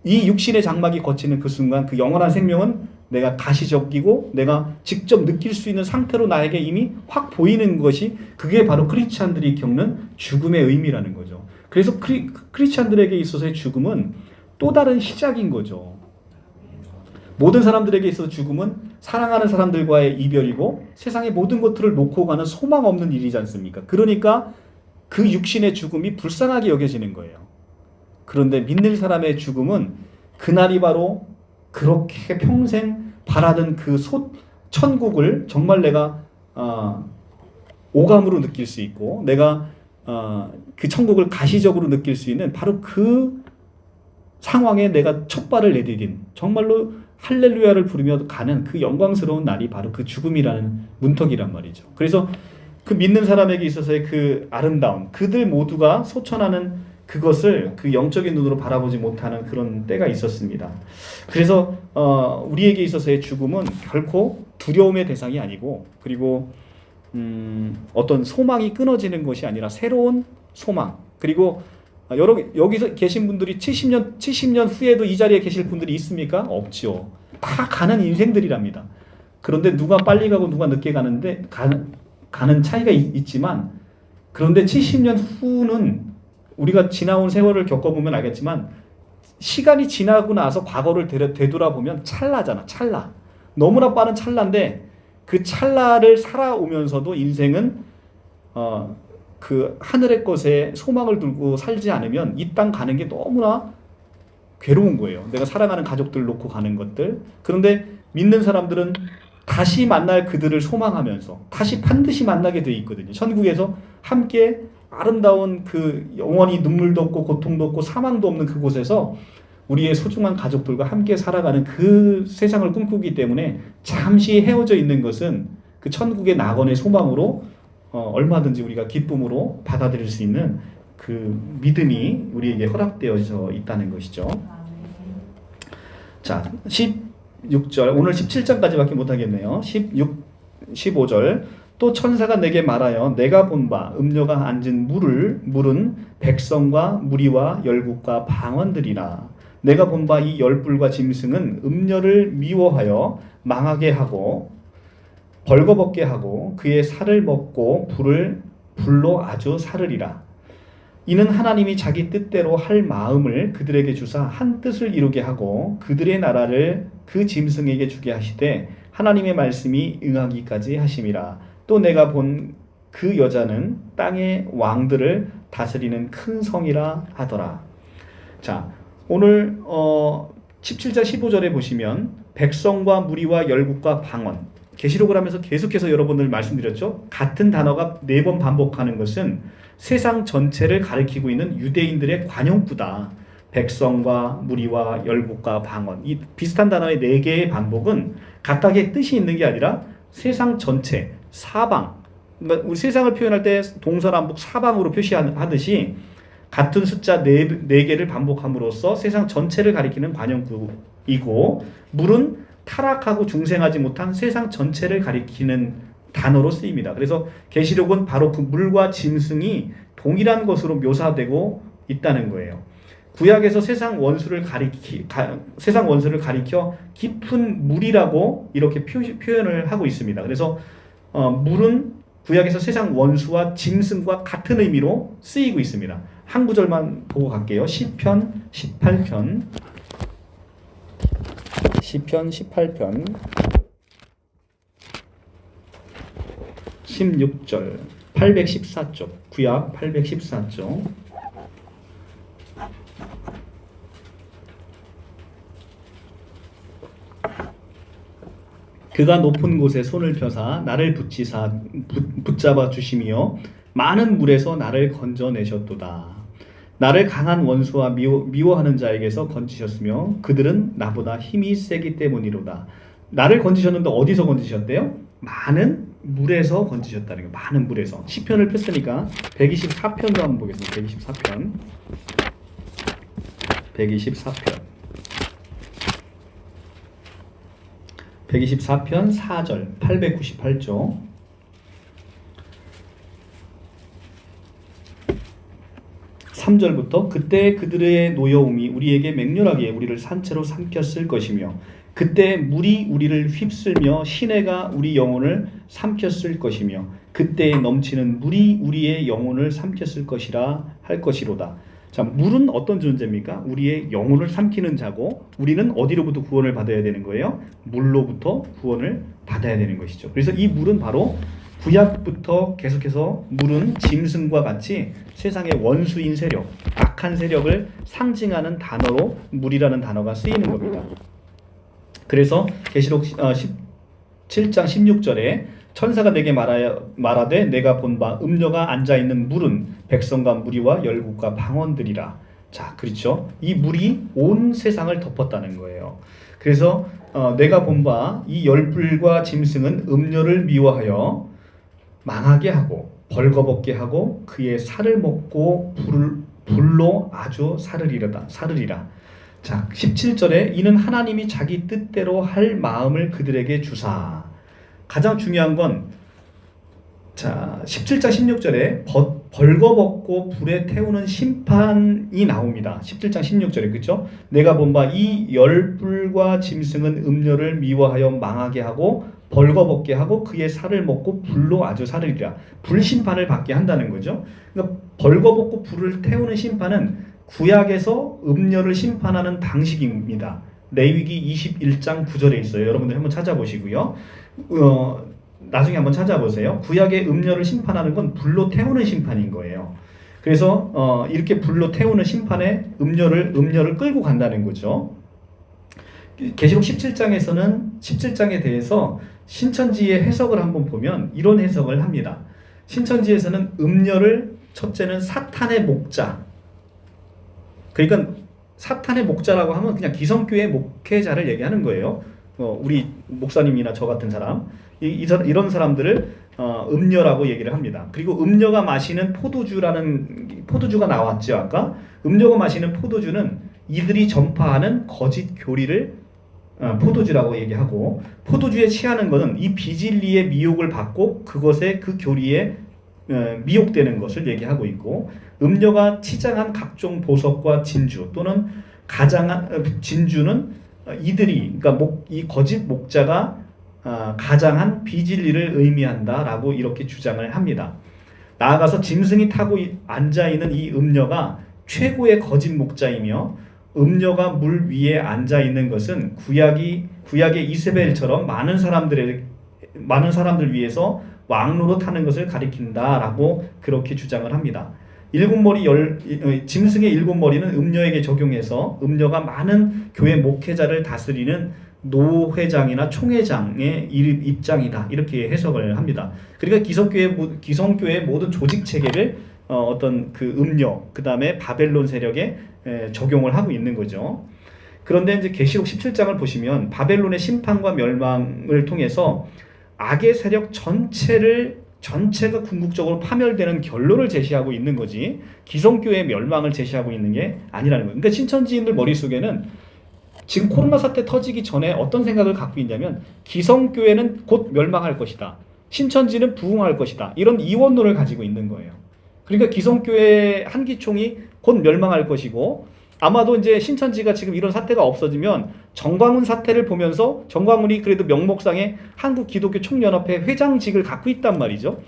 이 육신의 장막이 거치는 그 순간 그 영원한 생명은 내가 가시적이고 내가 직접 느낄 수 있는 상태로 나에게 이미 확 보이는 것이 그게 바로 크리스찬들이 겪는 죽음의 의미라는 거죠. 그래서 크리스찬들에게 있어서의 죽음은 또 다른 시작인 거죠. 모든 사람들에게 있어서 죽음은 사랑하는 사람들과의 이별이고 세상의 모든 것들을 놓고 가는 소망 없는 일이지 않습니까? 그러니까 그 육신의 죽음이 불쌍하게 여겨지는 거예요. 그런데 믿는 사람의 죽음은 그날이 바로 그렇게 평생 바라던 그 천국을 정말 내가 오감으로 느낄 수 있고 내가 그 천국을 가시적으로 느낄 수 있는 바로 그 상황에 내가 첫 발을 내디딘 정말로 할렐루야를 부르며 가는 그 영광스러운 날이 바로 그 죽음이라는 문턱이란 말이죠. 그래서 그 믿는 사람에게 있어서의 그 아름다움, 그들 모두가 소천하는 그것을 그 영적인 눈으로 바라보지 못하는 그런 때가 있었습니다. 그래서 우리에게 있어서의 죽음은 결코 두려움의 대상이 아니고, 그리고 어떤 소망이 끊어지는 것이 아니라 새로운 소망, 그리고 여기서 계신 분들이 70년 후에도 이 자리에 계실 분들이 있습니까? 없죠. 다 가는 인생들이랍니다. 그런데 누가 빨리 가고 누가 늦게 가는 차이가 있지만, 그런데 70년 후는 우리가 지나온 세월을 겪어보면 알겠지만, 시간이 지나고 나서 과거를 되돌아보면 찰나잖아. 찰나. 너무나 빠른 찰나인데, 그 찰나를 살아오면서도 인생은 그 하늘의 것에 소망을 두고 살지 않으면 이 땅 가는 게 너무나 괴로운 거예요. 내가 사랑하는 가족들 놓고 가는 것들. 그런데 믿는 사람들은 다시 만날 그들을 소망하면서 다시 반드시 만나게 돼 있거든요. 천국에서 함께 아름다운 그 영원히 눈물도 없고 고통도 없고 사망도 없는 그곳에서 우리의 소중한 가족들과 함께 살아가는 그 세상을 꿈꾸기 때문에 잠시 헤어져 있는 것은 그 천국의 낙원의 소망으로 얼마든지 우리가 기쁨으로 받아들일 수 있는 그 믿음이 우리에게 허락되어져 있다는 것이죠. 자, 16절, 오늘 17장까지밖에 못하겠네요. 15절, 또 천사가 내게 말하여 내가 본 바 음녀가 앉은 물은 백성과 무리와 열국과 방언들이라. 내가 본 바 이 열불과 짐승은 음녀를 미워하여 망하게 하고 벌거벗게 하고 그의 살을 먹고 불로 아주 사르리라. 이는 하나님이 자기 뜻대로 할 마음을 그들에게 주사 한 뜻을 이루게 하고 그들의 나라를 그 짐승에게 주게 하시되 하나님의 말씀이 응하기까지 하심이라. 또 내가 본 그 여자는 땅의 왕들을 다스리는 큰 성이라 하더라. 자, 오늘 17절 15절에 보시면 백성과 무리와 열국과 방언, 계시록을 하면서 계속해서 여러분들 말씀드렸죠. 같은 단어가 4번 반복하는 것은 세상 전체를 가리키고 있는 유대인들의 관용구다. 백성과 무리와 열국과 방언, 이 비슷한 단어의 4개의 반복은 각각의 뜻이 있는 게 아니라 세상 전체, 사방, 그러니까 우리 세상을 표현할 때 동서남북 사방으로 표시하듯이 같은 숫자 4개를 반복함으로써 세상 전체를 가리키는 관용구이고, 물은 타락하고 중생하지 못한 세상 전체를 가리키는 단어로 쓰입니다. 그래서 계시록은 바로 그 물과 짐승이 동일한 것으로 묘사되고 있다는 거예요. 구약에서 세상 원수를 가리켜 깊은 물이라고 이렇게 표현을 하고 있습니다. 그래서 물은 구약에서 세상 원수와 짐승과 같은 의미로 쓰이고 있습니다. 한 구절만 보고 갈게요. 시편 18편 16절 814쪽, 구약 814쪽. 그가 높은 곳에 손을 펴사 나를 붙잡아 주시며 많은 물에서 나를 건져내셨도다. 나를 강한 원수와 미워하는 자에게서 건지셨으며 그들은 나보다 힘이 세기 때문이로다. 나를 건지셨는데 어디서 건지셨대요? 많은 물에서 건지셨다는 거예요. 많은 물에서. 시편을 폈으니까 124편도 한번 보겠습니다. 124편 4절 898조. (3절부터) 그때 그들의 노여움이 우리에게 맹렬하게 우리를 산채로 삼켰을 것이며 그때 물이 우리를 휩쓸며 시내가 우리 영혼을 삼켰을 것이며 그때 넘치는 물이 우리의 영혼을 삼켰을 것이라 할 것이로다. 자, 물은 어떤 존재입니까? 우리의 영혼을 삼키는 자고, 우리는 어디로부터 구원을 받아야 되는 거예요? 물로부터 구원을 받아야 되는 것이죠. 그래서 이 물은 바로 구약부터 계속해서 물은 짐승과 같이 세상의 원수인 세력, 악한 세력을 상징하는 단어로 물이라는 단어가 쓰이는 겁니다. 그래서 계시록 17장 16절에 천사가 내게 말하되 내가 본 바 음녀가 앉아있는 물은 백성과 무리와 열국과 방언들이라. 자, 그렇죠. 이 물이 온 세상을 덮었다는 거예요. 그래서 내가 본 바 이 열불과 짐승은 음녀를 미워하여 망하게 하고 벌거벗게 하고 그의 살을 먹고 불로 아주 사르리라. 자, 17절에 이는 하나님이 자기 뜻대로 할 마음을 그들에게 주사. 가장 중요한 건 자, 17장 16절에 벌거벗고 불에 태우는 심판이 나옵니다. 17장 16절에 그렇죠? 내가 본 바 이 열불과 짐승은 음료를 미워하여 망하게 하고 벌거벗게 하고 그의 살을 먹고 불로 아주 사르리라. 불심판을 받게 한다는 거죠. 그러니까 벌거벗고 불을 태우는 심판은 구약에서 음료를 심판하는 방식입니다. 레위기 21장 9절에 있어요. 여러분들 한번 찾아보시고요. 나중에 한번 찾아보세요. 구약의 음료를 심판하는 건 불로 태우는 심판인 거예요. 그래서 이렇게 불로 태우는 심판에 음료를 끌고 간다는 거죠. 계시록 17장에서는 17장에 대해서 신천지의 해석을 한번 보면 이런 해석을 합니다. 신천지에서는 음료를 첫째는 사탄의 목자. 그러니까 사탄의 목자라고 하면 그냥 기성교회 목회자를 얘기하는 거예요. 우리 목사님이나 저 같은 사람. 이런 사람들을 음녀라고 얘기를 합니다. 그리고 음녀가 마시는 포도주가 나왔죠. 아까 음녀가 마시는 포도주는 이들이 전파하는 거짓 교리를 포도주라고 얘기하고, 포도주에 취하는 것은 이 비진리의 미혹을 받고 그것에 그 교리에 미혹되는 것을 얘기하고 있고, 음녀가 치장한 각종 보석과 진주 또는 가장한 진주는 이들이 그러니까 이 거짓 목자가 가장한 비진리를 의미한다라고 이렇게 주장을 합니다. 나아가서 짐승이 타고 앉아있는 이 음녀가 최고의 거짓 목자이며, 음녀가 물 위에 앉아있는 것은 구약의 이세벨처럼 많은 사람들 위해서 왕로로 타는 것을 가리킨다라고 그렇게 주장을 합니다. 짐승의 일곱 머리는 음녀에게 적용해서 음녀가 많은 교회 목회자를 다스리는 노회장이나 총회장의 입장이다, 이렇게 해석을 합니다. 그러니까 기성교회의 모든 조직 체계를 어떤 그 음녀, 그 다음에 바벨론 세력에 적용을 하고 있는 거죠. 그런데 이제 계시록 17장을 보시면 바벨론의 심판과 멸망을 통해서 악의 세력 전체가 궁극적으로 파멸되는 결론을 제시하고 있는 거지, 기성교회의 멸망을 제시하고 있는 게 아니라는 거예요. 그러니까 신천지인들 머릿속에는 지금 코로나 사태 터지기 전에 어떤 생각을 갖고 있냐면, 기성교회는 곧 멸망할 것이다, 신천지는 부흥할 것이다, 이런 이원론을 가지고 있는 거예요. 그러니까 기성교회 한기총이 곧 멸망할 것이고, 아마도 이제 신천지가 지금 이런 사태가 없어지면 정광훈 사태를 보면서, 정광훈이 그래도 명목상에 한국기독교총연합회 회장직을 갖고 있단 말이죠.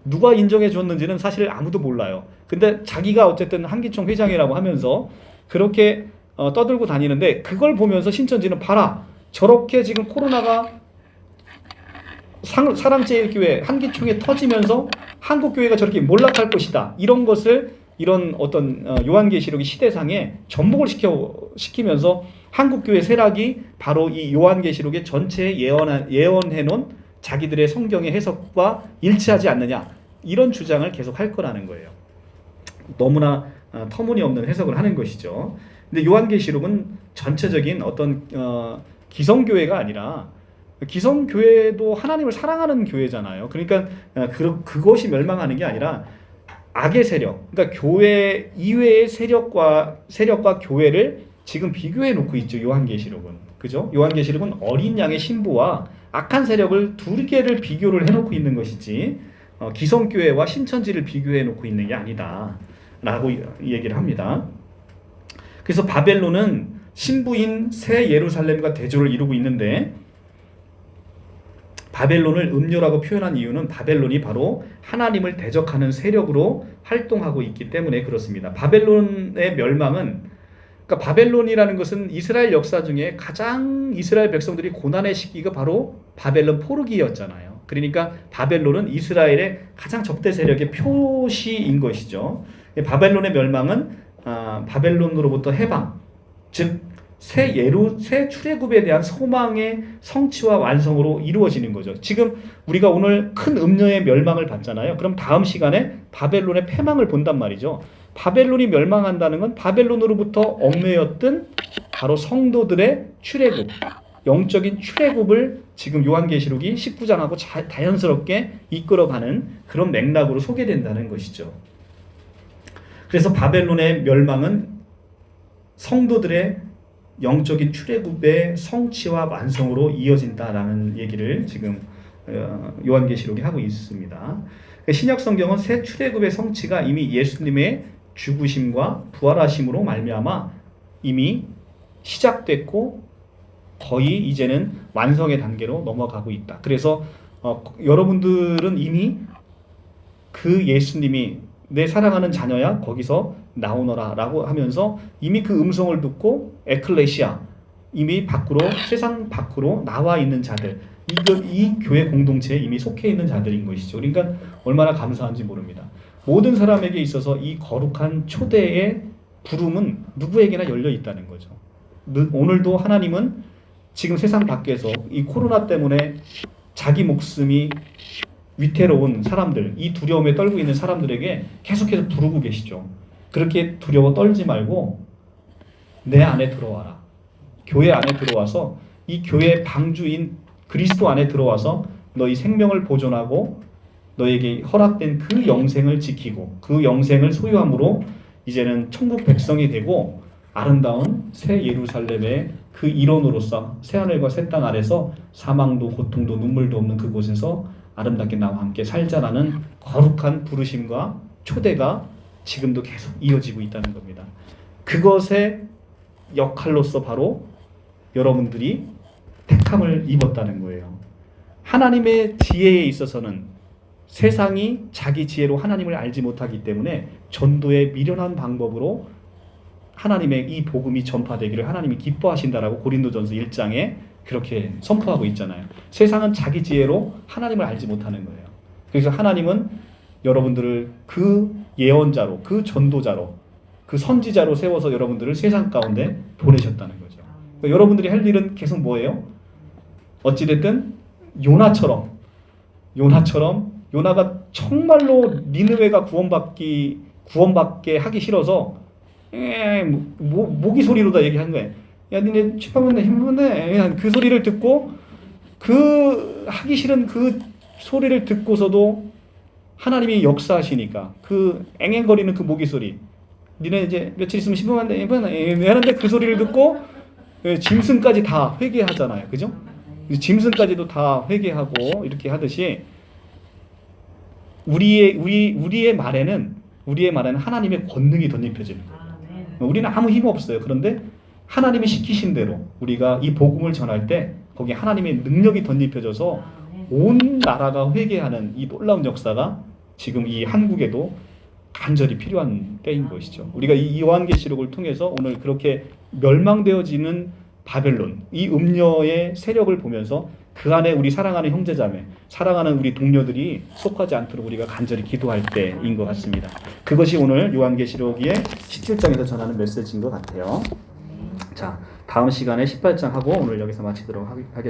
누가 인정해 줬는지는 사실 아무도 몰라요. 근데 자기가 어쨌든 한기총 회장이라고 하면서 그렇게 떠들고 다니는데, 그걸 보면서 신천지는 봐라, 저렇게 지금 코로나가 사랑제일교회 한기총에 터지면서 한국교회가 저렇게 몰락할 것이다, 이런 것을 이런 어떤 요한계시록의 시대상에 접목을 시키면서 한국교회 세락이 바로 이 요한계시록의 전체에 예언해놓은 자기들의 성경의 해석과 일치하지 않느냐, 이런 주장을 계속 할 거라는 거예요. 너무나 터무니없는 해석을 하는 것이죠. 근데 요한계시록은 전체적인 어떤 기성교회가 아니라, 기성교회도 하나님을 사랑하는 교회잖아요. 그러니까 그것이 멸망하는 게 아니라 악의 세력, 그러니까 교회 이외의 세력과 교회를 지금 비교해 놓고 있죠, 요한계시록은. 그죠? 요한계시록은 어린 양의 신부와 악한 세력을 두 개를 비교를 해놓고 있는 것이지, 기성교회와 신천지를 비교해 놓고 있는 게 아니다 라고 얘기를 합니다. 그래서 바벨론은 신부인 새 예루살렘과 대조를 이루고 있는데, 바벨론을 음료라고 표현한 이유는 바벨론이 바로 하나님을 대적하는 세력으로 활동하고 있기 때문에 그렇습니다. 바벨론의 멸망은, 그러니까 바벨론이라는 것은 이스라엘 역사 중에 가장 이스라엘 백성들이 고난의 시기가 바로 바벨론 포르기였잖아요. 그러니까 바벨론은 이스라엘의 가장 적대 세력의 표시인 것이죠. 바벨론의 멸망은 바벨론으로부터 해방, 즉 새 출애굽에 대한 소망의 성취와 완성으로 이루어지는 거죠. 지금 우리가 오늘 큰 음녀의 멸망을 봤잖아요. 그럼 다음 시간에 바벨론의 패망을 본단 말이죠. 바벨론이 멸망한다는 건 바벨론으로부터 얽매였던 바로 성도들의 출애굽, 영적인 출애굽을 지금 요한계시록이 19장하고 자연스럽게 이끌어가는 그런 맥락으로 소개된다는 것이죠. 그래서 바벨론의 멸망은 성도들의 영적인 출애굽의 성취와 완성으로 이어진다라는 얘기를 지금 요한계시록이 하고 있습니다. 신약 성경은 새 출애굽의 성취가 이미 예수님의 죽으심과 부활하심으로 말미암아 이미 시작됐고 거의 이제는 완성의 단계로 넘어가고 있다. 그래서 여러분들은 이미 그 예수님이 내 사랑하는 자녀야 거기서 나오너라 라고 하면서 이미 그 음성을 듣고 에클레시아 이미 밖으로 세상 밖으로 나와 있는 자들 이 교회 공동체에 이미 속해 있는 자들인 것이죠. 그러니까 얼마나 감사한지 모릅니다. 모든 사람에게 있어서 이 거룩한 초대의 부름은 누구에게나 열려 있다는 거죠. 오늘도 하나님은 지금 세상 밖에서 이 코로나 때문에 자기 목숨이 위태로운 사람들, 이 두려움에 떨고 있는 사람들에게 계속해서 부르고 계시죠. 그렇게 두려워 떨지 말고 내 안에 들어와라. 교회 안에 들어와서 이 교회의 방주인 그리스도 안에 들어와서 너희 생명을 보존하고 너에게 허락된 그 영생을 지키고 그 영생을 소유함으로 이제는 천국 백성이 되고 아름다운 새 예루살렘의 그 일원으로서 새하늘과 새 땅 아래서 사망도 고통도 눈물도 없는 그곳에서 아름답게 나와 함께 살자라는 거룩한 부르심과 초대가 지금도 계속 이어지고 있다는 겁니다. 그것의 역할로서 바로 여러분들이 택함을 입었다는 거예요. 하나님의 지혜에 있어서는 세상이 자기 지혜로 하나님을 알지 못하기 때문에 전도의 미련한 방법으로 하나님의 이 복음이 전파되기를 하나님이 기뻐하신다라고 고린도전서 1장에 그렇게 선포하고 있잖아요. 세상은 자기 지혜로 하나님을 알지 못하는 거예요. 그래서 하나님은 여러분들을 그 예언자로, 그 전도자로, 그 선지자로 세워서 여러분들을 세상 가운데 보내셨다는 거죠. 그러니까 여러분들이 할 일은 계속 뭐예요? 어찌됐든 요나처럼 요나가 정말로 니느웨가 구원받게 하기 싫어서 모기 소리로다 얘기하는 거예요. 야 니네 취하면 힘든데 그 소리를 듣고 그 하기 싫은 그 소리를 듣고서도 하나님이 역사하시니까 그 앵앵거리는 그 모기 소리 니네 이제 며칠 있으면 신부한테 하는데 그 소리를 듣고 짐승까지 다 회개하잖아요. 그죠? 짐승까지도 다 회개하고 이렇게 하듯이 우리의 말에는 하나님의 권능이 덧입혀지는 거예요. 우리는 아무 힘 없어요. 그런데 하나님이 시키신 대로 우리가 이 복음을 전할 때 거기에 하나님의 능력이 덧입혀져서 온 나라가 회개하는 이 놀라운 역사가 지금 이 한국에도 간절히 필요한 때인 것이죠. 우리가 이 요한계시록을 통해서 오늘 그렇게 멸망되어지는 바벨론, 이 음녀의 세력을 보면서 그 안에 우리 사랑하는 형제자매, 사랑하는 우리 동료들이 속하지 않도록 우리가 간절히 기도할 때인 것 같습니다. 그것이 오늘 요한계시록의 17장에서 전하는 메시지인 것 같아요. 자, 다음 시간에 18장 하고 오늘 여기서 마치도록 하겠습니다.